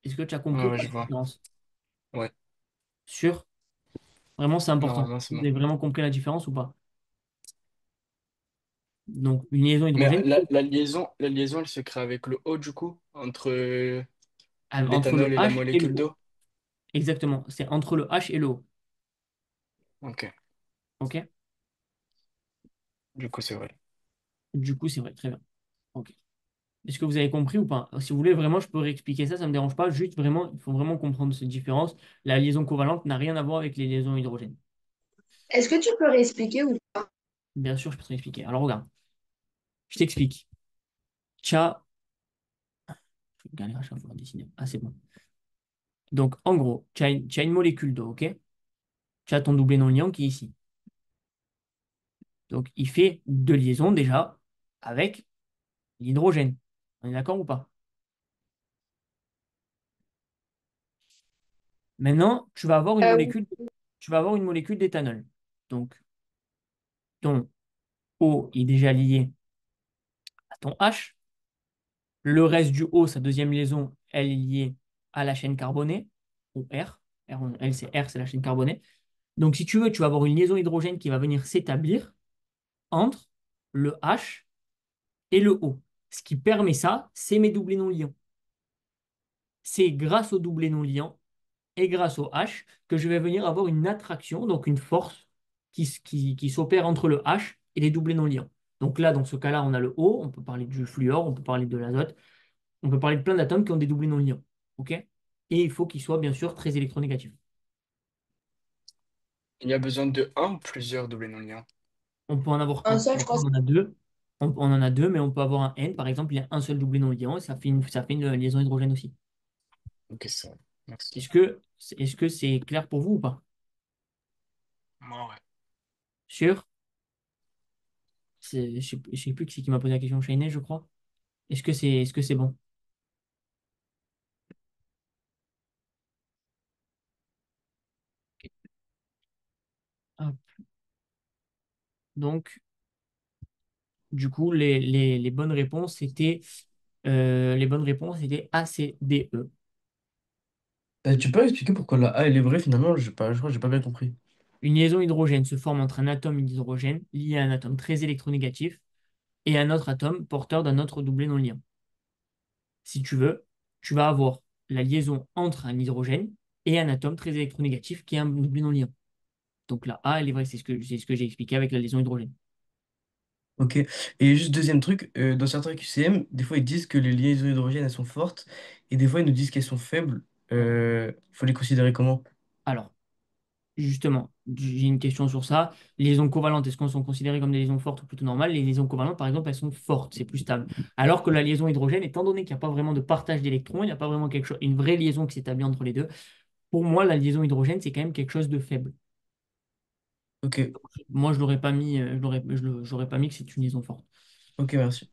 Est-ce que tu as Ouais, compris ouais, la je vois. différence? Ouais. Sur, vraiment, c'est important. Normalement, c'est Vous bon. avez vraiment compris la différence ou pas? Donc, une liaison Mais hydrogène la liaison, elle se crée avec le O, du coup, entre entre le l'éthanol et la H et le molécule O. d'eau. Exactement. C'est entre le H et le O. Ok, OK? du coup, c'est vrai. Du coup, c'est vrai. Très bien. OK. Est-ce que vous avez compris ou pas? Si vous voulez, vraiment, je peux réexpliquer ça. Ça ne me dérange pas. Juste, vraiment, il faut vraiment comprendre cette différence. La liaison covalente n'a rien à voir avec les liaisons hydrogènes. Est-ce que tu peux réexpliquer ou Bien sûr, je peux te réexpliquer. Alors, regarde. Je t'explique. Tcha, je galère à chaque fois à dessiner. Ah, c'est bon. Donc, en gros, tu as une molécule d'eau, OK? Tu as ton doublé non liant qui est ici. Donc, il fait deux liaisons déjà avec l'hydrogène. On est d'accord ou pas? Maintenant, oui. tu vas avoir une molécule d'éthanol. Donc, ton O est déjà lié à ton H. Le reste du O, sa deuxième liaison, elle est liée à la chaîne carbonée, ou R. Elle, c'est R, c'est la chaîne carbonée. Donc, si tu veux, tu vas avoir une liaison hydrogène qui va venir s'établir entre le H et le O. Ce qui permet ça, c'est mes doublés non liants. C'est grâce aux doublés non liants et grâce au H que je vais venir avoir une attraction, donc une force qui s'opère entre le H et les doublés non liants. Donc là, dans ce cas-là, on a le O, on peut parler du fluor, on peut parler de l'azote, on peut parler de plein d'atomes qui ont des doublés non liants. OK? Et il faut qu'ils soient bien sûr très électronégatifs. Il y a besoin de un ou plusieurs doublés non liants. On peut en avoir un un. seul, je Parfois, crois? on en a deux. On en a deux, mais on peut avoir un N. Par exemple, il y a un seul doublé non liant et ça fait une liaison hydrogène aussi. Ok, c'est vrai. Merci. Est-ce que c'est clair pour vous ou pas? Moi, ouais. Sûr? Je sais plus qui c'est qui m'a posé la question. Shainé, je crois. Est-ce que c'est bon? Hop. Donc, du coup, les bonnes réponses étaient A, C, D, E. Tu peux expliquer pourquoi la A elle est vraie finalement? Je crois que j'ai pas bien compris. Une liaison hydrogène se forme entre un atome d'hydrogène lié à un atome très électronégatif et un autre atome porteur d'un autre doublé non liant. Si tu veux, tu vas avoir la liaison entre un hydrogène et un atome très électronégatif qui est un doublé non liant. Donc la A, elle est vraie, c'est ce que j'ai expliqué avec la liaison hydrogène. Ok. Et juste deuxième truc, dans certains QCM, des fois ils disent que les liaisons hydrogènes elles sont fortes et des fois ils nous disent qu'elles sont faibles. Faut les considérer comment? Alors, justement, j'ai une question sur ça. Les liaisons covalentes, est-ce qu'elles sont considérées comme des liaisons fortes ou plutôt normales? Les liaisons covalentes, par exemple, elles sont fortes, c'est plus stable. Alors que la liaison hydrogène, étant donné qu'il n'y a pas vraiment de partage d'électrons, il n'y a pas vraiment une vraie liaison qui s'établit entre les deux, pour moi, la liaison hydrogène, c'est quand même quelque chose de faible. Ok, Moi, je l'aurais pas mis, j'aurais pas mis que c'est une liaison forte. ok, merci.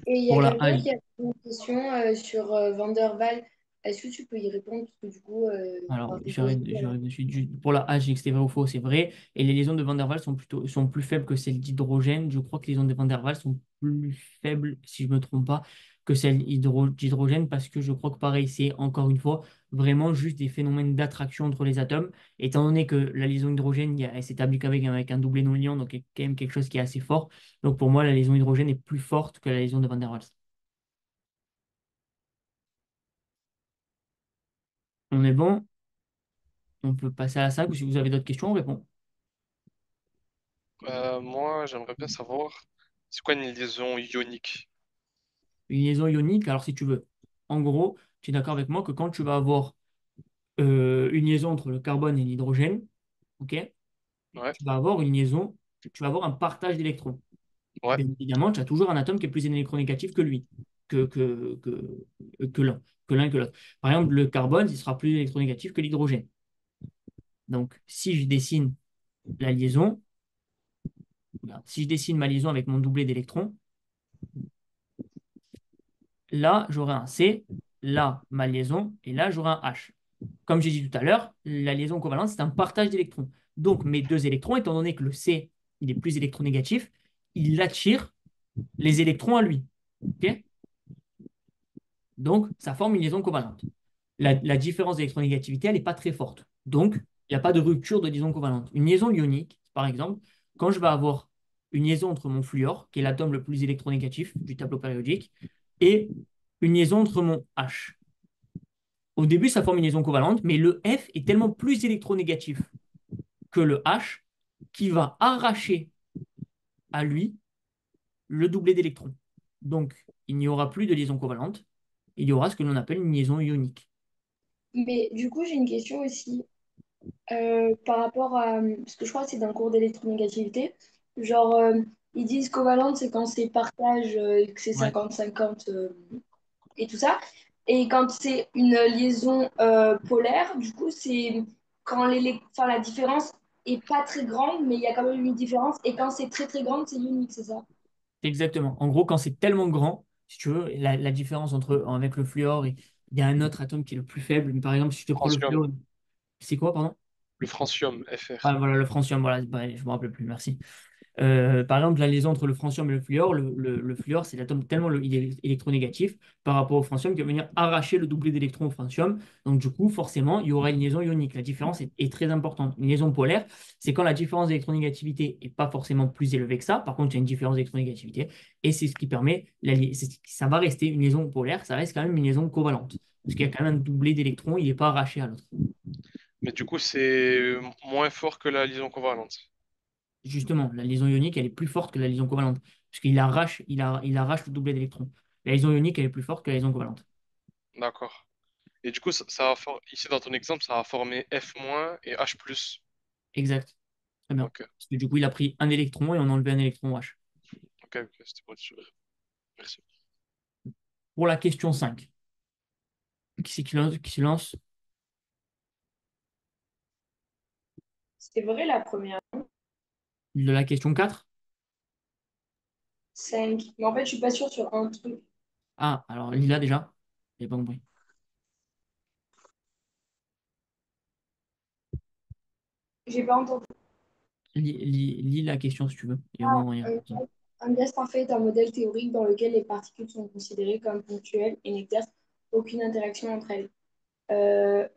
Et il y a Pour la quelqu'un A, qui a une question sur Van der Waals. Est-ce que tu peux y répondre? Parce que du coup, alors, enfin, c'est possible. j'arrive dessus. Pour la H, j'ai dit que c'était vrai ou faux, c'est vrai. Et les liaisons de Van der Waals sont plus faibles que celles d'hydrogène. Je crois que les liaisons de Van der Waals sont plus faibles, si je ne me trompe pas, que celles d'hydrogène, parce que je crois que pareil, c'est encore une fois vraiment juste des phénomènes d'attraction entre les atomes. Étant donné que la liaison hydrogène, elle s'établit avec un doublé non liant, donc il y a quand même quelque chose qui est assez fort. Donc pour moi, la liaison hydrogène est plus forte que la liaison de Van der Waals. On est bon? On peut passer à la 5 ou si vous avez d'autres questions, on répond. Moi, j'aimerais bien savoir, c'est quoi une liaison ionique? Une liaison ionique, alors si tu veux, en gros, tu es d'accord avec moi que quand tu vas avoir une liaison entre le carbone et l'hydrogène, ok, Ouais, tu vas avoir une liaison, tu vas avoir un partage d'électrons. Ouais, bien évidemment, tu as toujours un atome qui est plus électronégatif que lui, que, que, que l'un, que l'un et que l'autre. Par exemple, le carbone, il sera plus électronégatif que l'hydrogène. Donc, si je dessine la liaison, regarde, si je dessine ma liaison avec mon doublet d'électrons, là, j'aurai un C, là, ma liaison, et là, j'aurai un H. Comme j'ai dit tout à l'heure, la liaison covalente, c'est un partage d'électrons. Donc, mes deux électrons, étant donné que le C, il est plus électronégatif, il attire les électrons à lui. Ok. Donc, ça forme une liaison covalente. La différence d'électronégativité, elle n'est pas très forte. Donc, il n'y a pas de rupture de liaison covalente. Une liaison ionique, par exemple, quand je vais avoir une liaison entre mon fluor, qui est l'atome le plus électronégatif du tableau périodique, et une liaison entre mon H. Au début, ça forme une liaison covalente, mais le F est tellement plus électronégatif que le H qui va arracher à lui le doublet d'électrons. Donc, il n'y aura plus de liaison covalente, il y aura ce que l'on appelle une liaison ionique. Mais du coup, j'ai une question aussi par rapport à... Parce que je crois que c'est dans le cours d'électronégativité. Genre, ils disent covalente, c'est quand c'est partage, que c'est Ouais. 50-50 et tout ça. Et quand c'est une liaison polaire, du coup, c'est quand enfin, la différence est pas très grande, mais il y a quand même une différence. Et quand c'est très très grande, c'est unique, c'est ça? Exactement. En gros, quand c'est tellement grand, si tu veux, la différence entre avec le fluor et il y a un autre atome qui est le plus faible. Mais par exemple, si je te prends le francium. fluor, c'est quoi, pardon? Le francium, Ah, Fr. voilà, le francium, voilà, bah, je me rappelle plus, merci. Par exemple, la liaison entre le francium et le fluor, le fluor, c'est l'atome tellement il est électronégatif par rapport au francium qu'il va venir arracher le doublet d'électrons au francium. Donc, du coup, forcément, il y aura une liaison ionique. La différence est très importante. Une liaison polaire, c'est quand la différence d'électronégativité n'est pas forcément plus élevée que ça. Par contre, il y a une différence d'électronégativité et c'est ce qui permet, ça va rester une liaison polaire, ça reste quand même une liaison covalente. Parce qu'il y a quand même un doublet d'électrons, il n'est pas arraché à l'autre. Mais du coup, c'est moins fort que la liaison covalente. Justement, la liaison ionique, elle est plus forte que la liaison covalente, puisqu'il arrache, il arrache le doublet d'électrons. La liaison ionique, elle est plus forte que la liaison covalente. D'accord. Et du coup, ici dans ton exemple, ça a formé F- et H+. Exact. Très bien. Ok, Parce que du coup, il a pris un électron et on a enlevé un électron H. ok, c'était pour être sûr. Merci. Pour la question 5, qui c'est qui se lance? C'est vrai la première. De la question 4. 5. Mais en fait, je suis pas sûre sur un truc. Ah, alors Lila déjà. J'ai pas compris. J'ai pas entendu. Lis la question si tu veux. Et au moins, on y Un répond. un gaz parfait est un modèle théorique dans lequel les particules sont considérées comme ponctuelles et n'exercent aucune interaction entre elles.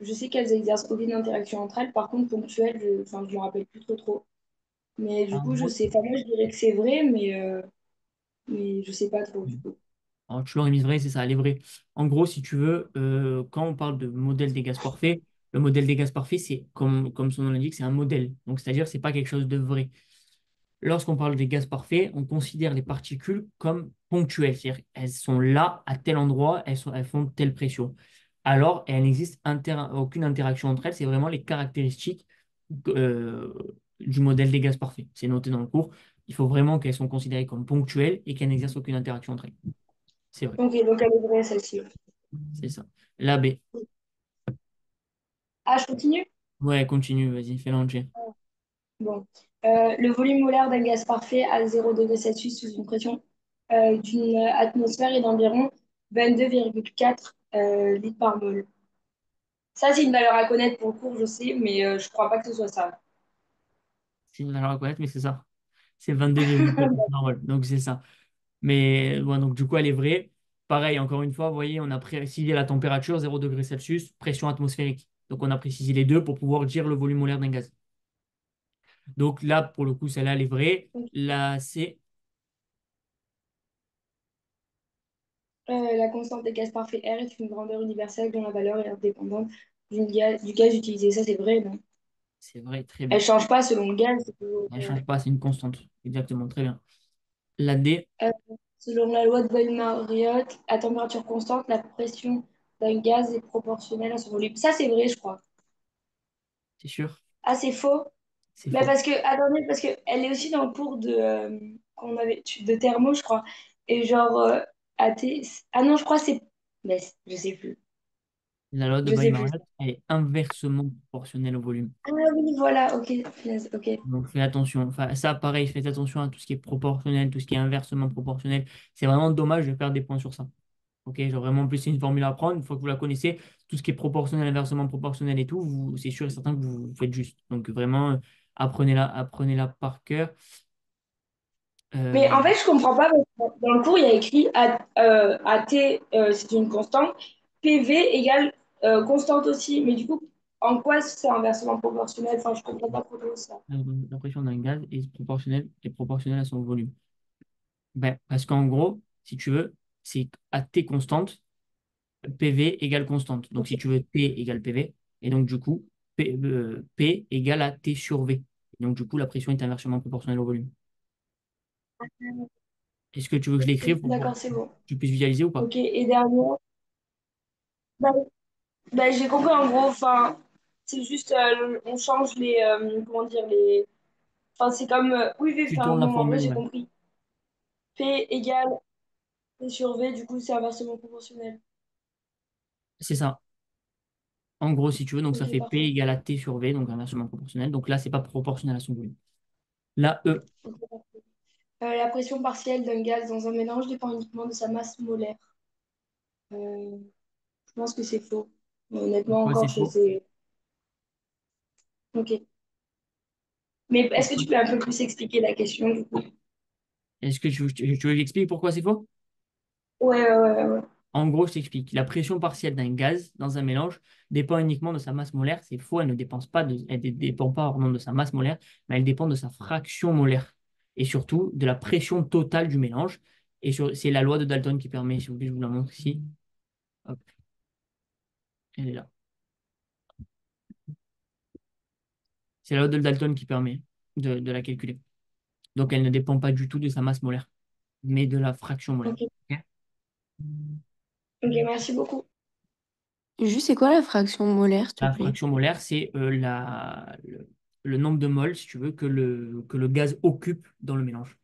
Je sais qu'elles exercent aucune interaction entre elles. Par contre, ponctuelles, enfin, je me rappelle plus trop. Mais du En coup, je gros, sais. Enfin, moi, je dirais que c'est vrai, mais je sais pas trop du coup. alors, tu l'aurais mise vraie, c'est ça, elle est vraie. En gros, si tu veux, quand on parle de modèle des gaz parfaits, le modèle des gaz parfaits, c'est comme son nom l'indique, c'est un modèle. Donc, c'est-à-dire, c'est pas quelque chose de vrai. Lorsqu'on parle des gaz parfaits, on considère les particules comme ponctuelles, c'est-à-dire elles sont là à tel endroit, elles font telle pression. Alors, elles n'existe aucune interaction entre elles, c'est vraiment les caractéristiques euh, du modèle des gaz parfaits. C'est noté dans le cours. Il faut vraiment qu'elles sont considérées comme ponctuelles et qu'elles n'exercent aucune interaction entre elles. C'est vrai, Ok, donc elle est vraie celle-ci. c'est ça. La B. Ah, je continue? Ouais, continue, vas-y, fais l'entier. Bon. Le volume molaire d'un gaz parfait à 0 °C sous une pression d'une atmosphère est d'environ 22,4 litres par mol. Ça, c'est une valeur à connaître pour le cours, je sais, mais je crois pas que ce soit ça. C'est une valeur à connaître, mais c'est ça. C'est 22,4 normal, donc c'est ça. Mais bon, donc du coup, elle est vraie. Pareil, encore une fois, vous voyez, on a précisé la température, 0 °C, pression atmosphérique. Donc on a précisé les deux pour pouvoir dire le volume molaire d'un gaz. Donc là, pour le coup, celle-là, elle est vraie. Là, c'est... La constante des gaz parfaits R est une grandeur universelle dont la valeur est indépendante du gaz utilisé. Ça, c'est vrai, non? C'est vrai, très Elle bien. change pas selon le gaz. C'est toujours, Elle ne change pas, c'est une constante. Exactement, très bien. La D, euh, selon la loi de Boyle-Mariotte, à température constante, la pression d'un gaz est proportionnelle à son volume. Ça, c'est vrai, je crois. c'est sûr? Ah, c'est faux? C'est Bah faux. parce que, attendez, parce que elle est aussi dans le cours de qu'on avait de thermo, je crois. Et genre, AT, ah non, je crois que c'est. Mais je sais plus. La loi de Je sais plus. Weimarath, elle est inversement proportionnelle au volume. Ah oui, voilà, ok. Punaise, ok. Donc fais attention. Enfin, ça, pareil, faites attention à tout ce qui est proportionnel, tout ce qui est inversement proportionnel. C'est vraiment dommage de perdre des points sur ça. Ok, genre vraiment, en plus, c'est une formule à apprendre. Une fois que vous la connaissez, tout ce qui est proportionnel, inversement proportionnel et tout, c'est sûr et certain que vous faites juste. Donc vraiment, apprenez-la par cœur. Mais Euh, en fait, je comprends pas, parce que dans le cours, il y a écrit AT, c'est une constante, PV égale constante aussi. Mais du coup, en quoi c'est inversement proportionnel? Enfin, je comprends pas trop ça. la pression d'un gaz est proportionnelle à son volume. Ben, parce qu'en gros, si tu veux, c'est à T constante, PV égale constante. Donc Ok. si tu veux, T égale PV. Et donc du coup, P égale à T sur V. Donc du coup, la pression est inversement proportionnelle au volume. Est-ce que tu veux que je l'écrive pour voir D'accord, c'est si bon. tu puisses visualiser ou pas? Ok, et dernière, bah, j'ai compris en gros, enfin, c'est juste, on change les, comment dire, les, enfin, c'est comme, oui, oui, Tu enfin, tournes la bon, en vrai, formule, j'ai ouais. compris. P égale P sur V, du coup, c'est inversement proportionnel. C'est ça. En gros, si tu veux, donc ça Ok, fait P parfait. égale à T sur V, donc inversement proportionnel. Donc là, c'est pas proportionnel à son volume. Là, E, Ok, parfait. La pression partielle d'un gaz dans un mélange dépend uniquement de sa masse molaire. Euh, je pense que c'est faux. Mais honnêtement, pourquoi encore, c'est je faux? sais. Ok. Mais est-ce que tu peux un peu plus expliquer la question, du coup? Est-ce que tu veux que j'explique pourquoi c'est faux? Ouais, ouais, ouais, ouais. En gros, je t'explique. La pression partielle d'un gaz dans un mélange dépend uniquement de sa masse molaire. C'est faux, elle ne dépend pas vraiment de sa masse molaire, mais elle dépend de sa fraction molaire. Et surtout, de la pression totale du mélange. C'est la loi de Dalton qui permet, si vous voulez, je vous la montre ici. Hop, elle est là. C'est la loi de Dalton qui permet de la calculer. Donc, elle ne dépend pas du tout de sa masse molaire, mais de la fraction molaire. Ok, Ok. ok, merci beaucoup. Juste, c'est quoi la fraction molaire, s'il te La plaît? fraction molaire, c'est le nombre de moles, si tu veux, que le gaz occupe dans le mélange.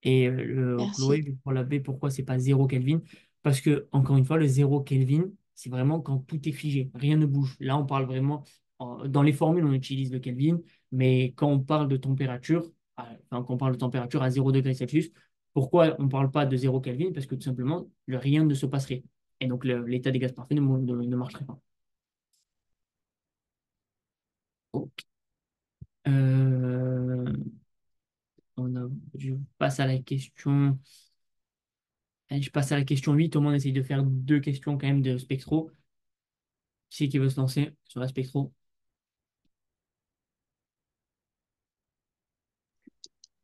Et Merci. Chloé, pour la B, pourquoi c'est pas 0 Kelvin? Parce que, encore une fois, le 0 Kelvin, c'est vraiment quand tout est figé, rien ne bouge. Là, on parle vraiment, dans les formules, on utilise le Kelvin, mais quand on parle de température, enfin, quand on parle de température à 0 degré Celsius, pourquoi on ne parle pas de 0 Kelvin? Parce que tout simplement, rien ne se passerait. Et donc, l'état des gaz parfaits ne marcherait pas. Ok. Euh, je passe à la question. Allez, je passe à la question 8. Au moins, on essaye de faire deux questions quand même de spectro. Qui c'est qui veut se lancer sur la spectro?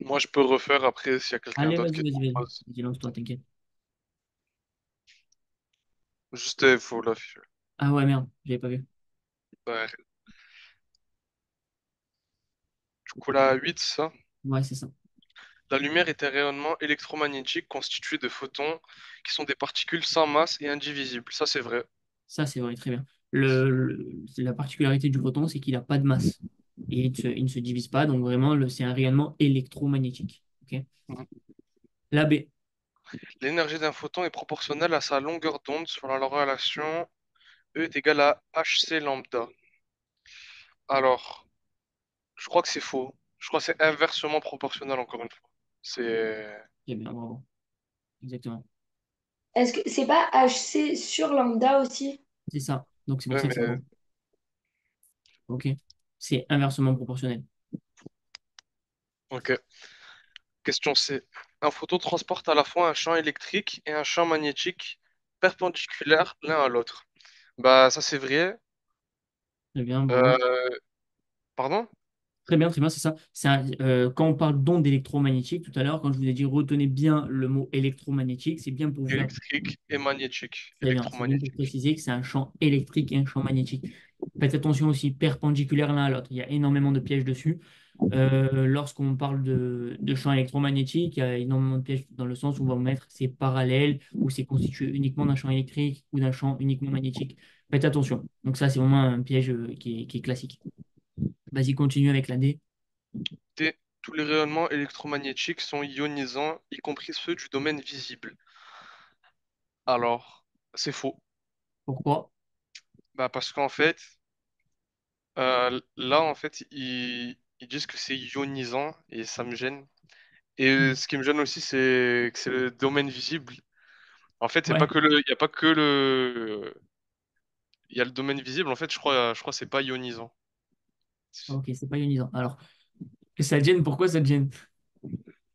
Moi, je peux refaire après s'il y a quelqu'un Allez, d'autre vas-y, qui vas-y, vas-y. propose. Vas-y, lance-toi, t'inquiète. Juste, il faut l'afficher. Ah ouais, merde, j'avais pas vu. Ouais. Du coup, la 8, ça. Ouais, c'est ça. La lumière est un rayonnement électromagnétique constitué de photons qui sont des particules sans masse et indivisibles. Ça, c'est vrai. Ça, c'est vrai, très bien. La particularité du photon, c'est qu'il n'a pas de masse. Et il ne se divise pas, donc vraiment, c'est un rayonnement électromagnétique. Ok. Mhm. La B. L'énergie d'un photon est proportionnelle à sa longueur d'onde sur la relation E est égal à hc lambda. Alors, je crois que c'est faux. Je crois que c'est inversement proportionnel encore une fois. C'est... Très bien, bravo. Exactement. Est-ce que c'est pas HC sur lambda aussi? C'est ça. Donc, c'est pour Ouais, ça que c'est mais... faux. Ok. C'est inversement proportionnel. Ok. Question C. Un photon transporte à la fois un champ électrique et un champ magnétique perpendiculaires l'un à l'autre. Bah, ça c'est vrai. Très bien, bravo. Euh, Pardon? Très bien, c'est ça. Quand on parle d'ondes électromagnétiques tout à l'heure, quand je vous ai dit retenez bien le mot électromagnétique, c'est bien pour vous faire Électrique et magnétique. très bien, c'est bien pour Électromagnétique. préciser que c'est un champ électrique et un champ magnétique. Faites attention aussi, perpendiculaires l'un à l'autre. Il y a énormément de pièges dessus. Lorsqu'on parle de champ électromagnétique, il y a énormément de pièges dans le sens où on va mettre c'est parallèle ou c'est constitué uniquement d'un champ électrique ou d'un champ uniquement magnétique. Faites attention. Donc ça, c'est vraiment un piège qui est classique. Vas-y, continue avec la D. D. tous les rayonnements électromagnétiques sont ionisants, y compris ceux du domaine visible. Alors, c'est faux. Pourquoi? Bah, parce qu'en fait, là, en fait, ils disent que c'est ionisant et ça me gêne. Et Hmm. ce qui me gêne aussi, c'est que c'est le domaine visible. En fait, Ouais, il y a pas que le, il y a le domaine visible. En fait, je crois que c'est pas ionisant. ok, c'est pas ionisant. Alors, que ça te gêne, pourquoi ça te gêne?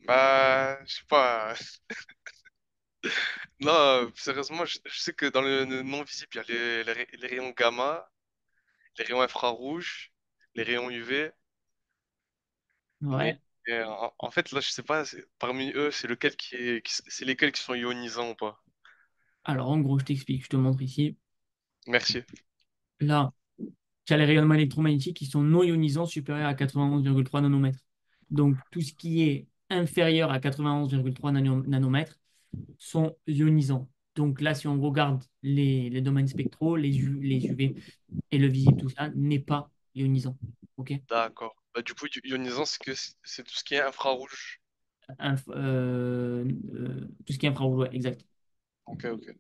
Bah, je sais pas. Non, sérieusement, je sais que dans le non visible, il y a les rayons gamma, les rayons infrarouges, les rayons UV. Mais Ouais. en fait, là, je sais pas, parmi eux, c'est lequel c'est lesquels qui sont ionisants ou pas. Alors, en gros, je t'explique, je te montre ici. Merci. Là, tu as les rayonnements électromagnétiques qui sont non ionisants supérieurs à 91,3 nanomètres. Donc, tout ce qui est inférieur à 91,3 nanomètres sont ionisants. Donc là, si on regarde les domaines spectraux, les UV et le visible, tout ça n'est pas ionisant. OK? D'accord. Bah, du coup, ionisant, c'est tout ce qui est infrarouge. Tout ce qui est infrarouge, ouais, exact. Ok, ok.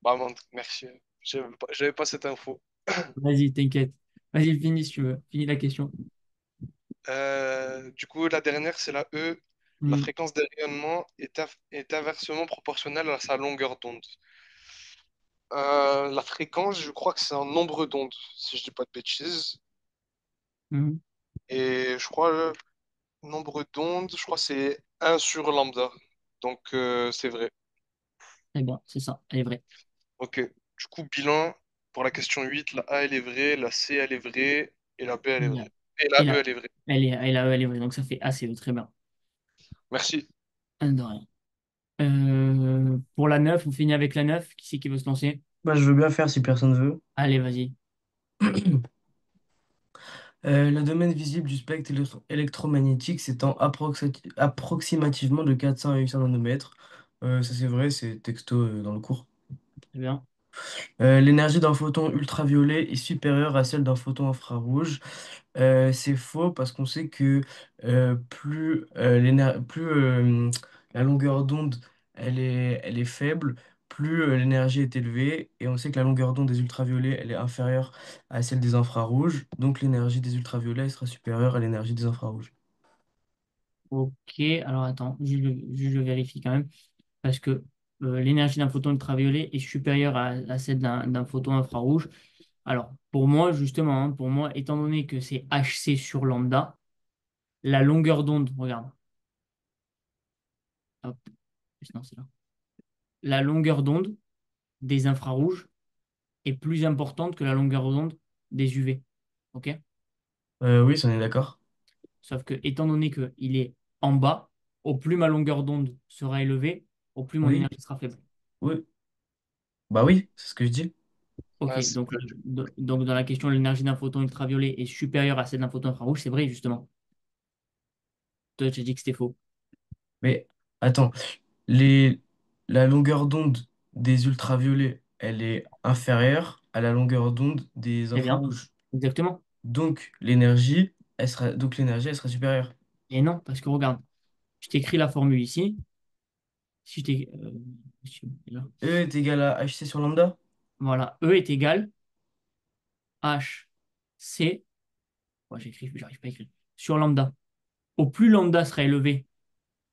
Bah, merci. J'avais pas cette info. Vas-y, t'inquiète. Vas-y, finis si tu veux. Finis la question. Du coup, la dernière, c'est la E. La Hmm. fréquence des rayonnements est inversement proportionnelle à sa longueur d'onde. La fréquence, je crois que c'est un nombre d'ondes, si je dis pas de bêtises. Mhm. Et je crois le nombre d'ondes, je crois que c'est un sur lambda. Donc c'est vrai. Eh bien, c'est ça, elle est vraie. Ok. Du coup, bilan pour la question 8, la A elle est vraie, la C elle est vraie, et la B elle est Génial. vraie. Et la Et E là, elle est vraie. elle est vraie. Donc ça fait assez, très bien. Merci. De rien. Pour la 9, on finit avec la 9. Qui c'est qui veut se lancer? Bah, je veux bien faire si personne veut. Allez, vas-y. Le domaine visible du spectre électromagnétique s'étend approximativement de 400 à 800 nanomètres. Ça c'est vrai, c'est texto dans le cours. Très bien. L'énergie d'un photon ultraviolet est supérieure à celle d'un photon infrarouge. C'est faux parce qu'on sait que plus la longueur d'onde elle est faible, plus l'énergie est élevée. Et on sait que la longueur d'onde des ultraviolets elle est inférieure à celle des infrarouges. Donc l'énergie des ultraviolets elle sera supérieure à l'énergie des infrarouges. Ok, alors attends, je vérifie quand même. Parce que l'énergie d'un photon ultraviolet est supérieure à celle d'un photon infrarouge. Alors, pour moi, justement, hein, pour moi, étant donné que c'est HC sur lambda, la longueur d'onde, regarde, hop, non, c'est là. La longueur d'onde des infrarouges est plus importante que la longueur d'onde des UV. OK? Oui, ça on est d'accord. Sauf que, étant donné qu'il est en bas, au plus ma longueur d'onde sera élevée, au plus mon Oui, énergie sera faible. oui. Bah oui, c'est ce que je dis. OK, Ouais, c'est donc, logique. donc dans la question, l'énergie d'un photon ultraviolet est supérieure à celle d'un photon infrarouge, c'est vrai, justement. Toi, tu as dit que c'était faux. Mais attends, les... la longueur d'onde des ultraviolets, elle est inférieure à la longueur d'onde des Très bien, infrarouges. exactement. Donc l'énergie, elle sera supérieure. Et non, parce que regarde, je t'écris la formule ici. Si je t'ai- là. E est égal à hc sur lambda? Voilà, E est égal H, C, ouais, j'écris, j'arrive pas à écrire, sur lambda. Au plus lambda sera élevé,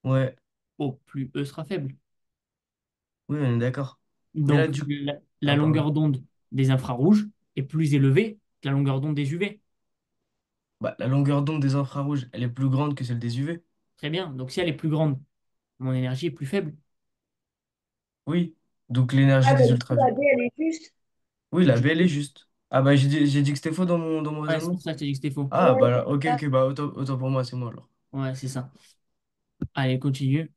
Ouais, au plus E sera faible. oui, on est d'accord. Mais là, Donc, du coup... la Ah, pardon. longueur d'onde des infrarouges est plus élevée que la longueur d'onde des UV. Bah, la longueur d'onde des infrarouges, elle est plus grande que celle des UV. Très bien. Donc, si elle est plus grande, mon énergie est plus faible. Oui. Donc l'énergie Ah, bah, des du coup, la B, ultraviolets. elle est juste. Oui, la B, elle est juste. Ah bah j'ai dit que c'était faux dans mon Ouais, c'est raisonnement. pour ça que je t'ai dit que c'était faux. Ah Ouais, bah c'est là, ok, ça. ok, bah autant pour moi, c'est moi alors. Ouais, c'est ça. Allez, continue.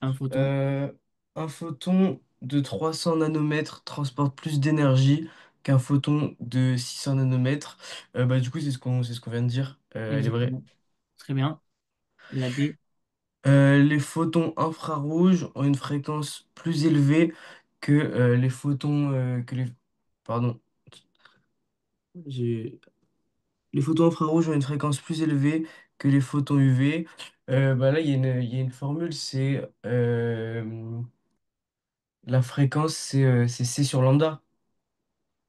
Un photon. Euh, un photon de 300 nanomètres transporte plus d'énergie qu'un photon de 600 nanomètres. Bah, du coup, c'est ce qu'on vient de dire. Elle est vraie. Exactement. Très bien. La D. Les photons infrarouges ont une fréquence plus élevée que les photons... que les... Pardon. J'ai- Les photons infrarouges ont une fréquence plus élevée que les photons UV. Bah là, il y a une formule, c'est la fréquence, c'est C sur lambda.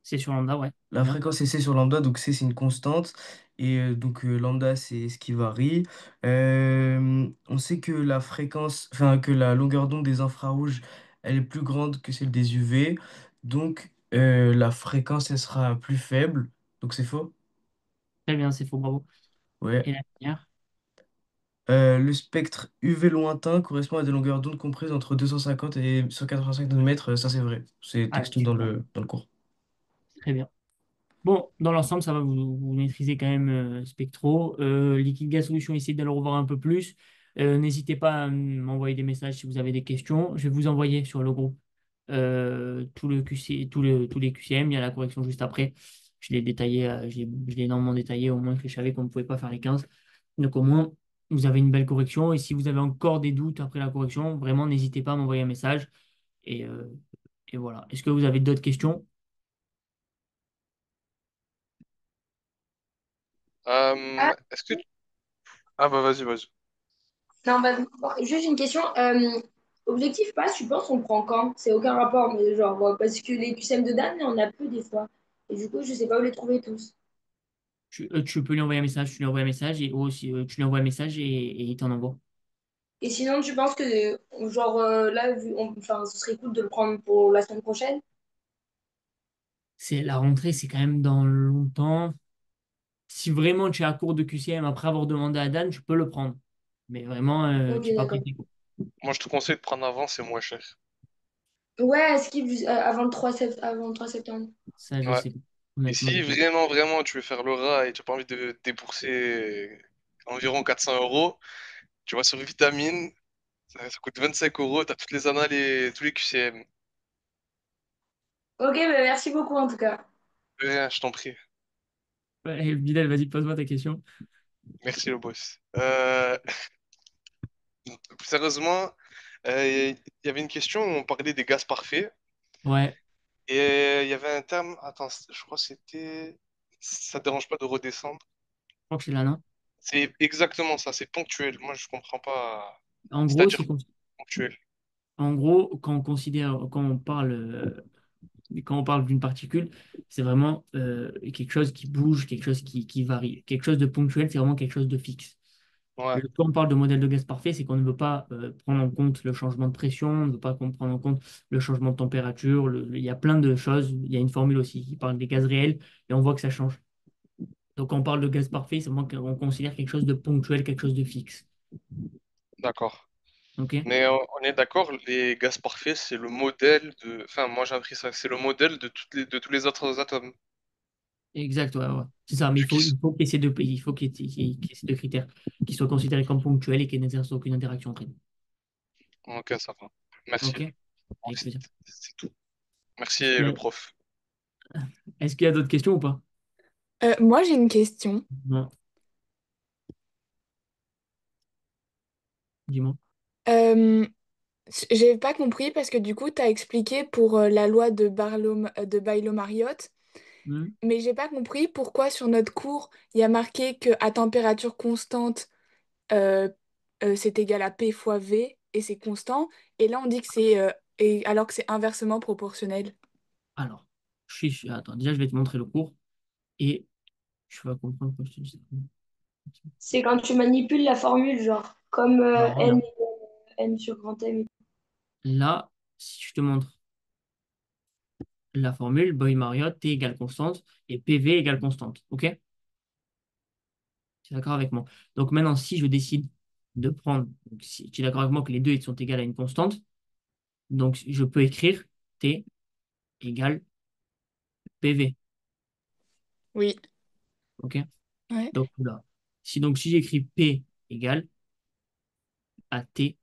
C'est sur lambda, ouais. Très La bien. fréquence est C sur lambda, donc C c'est une constante, et donc lambda c'est ce qui varie. On sait que la fréquence, enfin que la longueur d'onde des infrarouges, elle est plus grande que celle des UV, donc la fréquence elle sera plus faible, donc c'est faux. Très bien, c'est faux, bravo. Ouais. Et la dernière? Le spectre UV lointain correspond à des longueurs d'onde comprises entre 250 et 185 nanomètres, ça c'est vrai, c'est Ah, texto super. dans le cours. Très bien. Bon, dans l'ensemble, ça va, vous maîtrisez quand même Spectro. Liquid Gas Solution, essayez de le revoir un peu plus. N'hésitez pas à m'envoyer des messages si vous avez des questions. Je vais vous envoyer sur le groupe tout le QC, tous les QCM. Il y a la correction juste après. Je l'ai détaillé, je l'ai énormément détaillé, au moins que je savais qu'on ne pouvait pas faire les 15. Donc au moins, vous avez une belle correction. Et si vous avez encore des doutes après la correction, vraiment, n'hésitez pas à m'envoyer un message. Et, euh, et voilà. Est-ce que vous avez d'autres questions? Ah, Est-ce que... Ah bah vas-y, vas-y. non, bah, bon, juste une question. Objectif pass, tu penses on prend quand? C'est aucun rapport, mais genre, parce que les QCM de Dan, on a peu des fois. Et du coup, je sais pas où les trouver tous. Tu peux lui envoyer un message, tu lui envoies un message et aussi tu lui envoies un message et il t'en envoie. Et sinon, tu penses que, genre, là, enfin, ce serait cool de le prendre pour la semaine prochaine? C'est la rentrée, c'est quand même dans longtemps. Si vraiment tu es à court de QCM après avoir demandé à Dan, tu peux le prendre. Mais vraiment, Ok, tu n'es pas d'accord. prêté, quoi. Moi, je te conseille de prendre avant, c'est moins cher. Ouais, skip avant avant le 3 septembre. Ça, je Ouais. sais pas. Et Honnêtement, je si sais pas. vraiment, vraiment, tu veux faire le rat et tu n'as pas envie de débourser environ 400 euros, tu vas sur Vitamine, ça coûte 25 euros, tu as toutes les annales et tous les QCM. Ok, bah, merci beaucoup en tout cas. Rien, je t'en prie. Ouais, Bilal, vas-y, pose-moi ta question. Merci, le boss. Plus sérieusement, il y avait une question où on parlait des gaz parfaits. Ouais, Et il y avait un terme, attends, je crois que c'était... Ça te dérange pas de redescendre? je crois que c'est là, non? C'est exactement ça, c'est ponctuel. Moi, je comprends pas. En gros, C'est-à-dire ponctuel. en gros, quand on considère, quand on parle d'une particule, c'est vraiment quelque chose qui bouge, quelque chose qui varie. Quelque chose de ponctuel, c'est vraiment quelque chose de fixe. Ouais, Quand on parle de modèle de gaz parfait, c'est qu'on ne veut pas prendre en compte le changement de pression, on ne veut pas prendre en compte le changement de température. Il y a plein de choses. Il y a une formule aussi qui parle des gaz réels et on voit que ça change. Donc, quand on parle de gaz parfait, c'est vraiment qu'on considère quelque chose de ponctuel, quelque chose de fixe. d'accord. OK? Mais on est d'accord, les gaz parfaits, c'est le modèle de... Enfin, moi, j'ai appris ça, c'est le modèle de tous les autres atomes. Exact, ouais, ouais. C'est ça, mais Vu qu'ils... il faut qu'il y ait ces deux, il faut qu'il y ait ces deux critères qui soient considérés comme ponctuels et qui n'exercent aucune interaction entre eux. Ok, ça va. Merci. OK? Avec C'est plaisir. c'est tout. Merci, Est-ce qu'il y le a, prof. est-ce qu'il y a d'autres questions ou pas? Moi, j'ai une question. Non, dis-moi. Euh, j'ai pas compris parce que du coup, tu as expliqué pour la loi de de Bailo-Mariotte, Hmm. mais j'ai pas compris pourquoi sur notre cours, il y a marqué que à température constante, euh, c'est égal à P fois V et c'est constant, et là on dit que alors que c'est inversement proportionnel. Alors, attends, déjà, je vais te montrer le cours et tu vas comprendre pourquoi je te dis ça. C'est quand tu manipules la formule, genre, comme Alors n là, égale n sur grand M. là, si je te montre la formule, Boy-Mariotte, T égale constante et PV égale constante. OK? Tu es d'accord avec moi? Donc maintenant, si je décide de prendre, donc, si tu es d'accord avec moi que les deux ils sont égales à une constante, donc je peux écrire T égale PV. Oui. OK? Ouais. Donc là, si j'écris P égale à T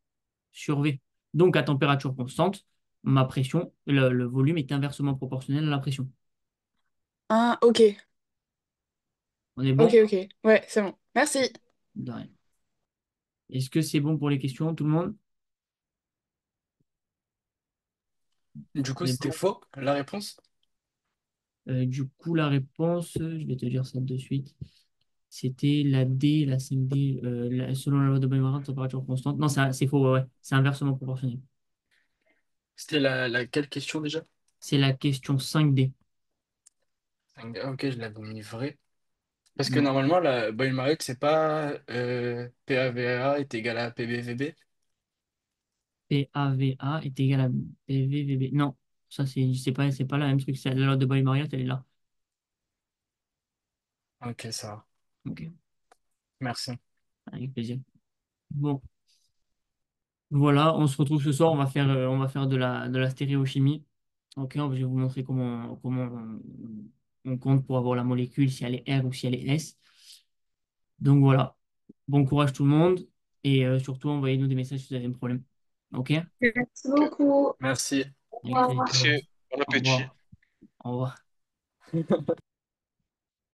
sur V. Donc à température constante, ma pression, le volume est inversement proportionnel à la pression. Ah, ok. On est Ok, bon? ok. Ouais, c'est bon. Merci. De rien. Est-ce que c'est bon pour les questions, tout le monde? Du On coup, est c'était bon. faux, la réponse? Du coup, la réponse, je vais te dire ça de suite. C'était la D, la 5D, selon la loi de Weber, température constante. Non, c'est faux, ouais, ouais. C'est inversement proportionnel. C'était quelle question déjà? C'est la question 5D. Ah, ok, je l'avais mis vrai. Parce que Non. normalement, la Boyle-Mariotte, c'est pas PAVA est égal à PBVB. PAVA est égal à PVVB. Non, ça, c'est pas la même truc. La loi de Boyle-Mariotte, elle est là. Ok, ça va. Ok, Merci. avec plaisir. Bon, voilà, on se retrouve ce soir. On va faire de la stéréochimie. Ok, je vais vous montrer comment on compte pour avoir la molécule, si elle est R ou si elle est S. Donc voilà, bon courage tout le monde et surtout envoyez-nous des messages si vous avez un problème. Ok? Merci Ok. beaucoup. Merci. Avec Au plaisir. revoir. Merci. Bon Au appétit. revoir. Au revoir.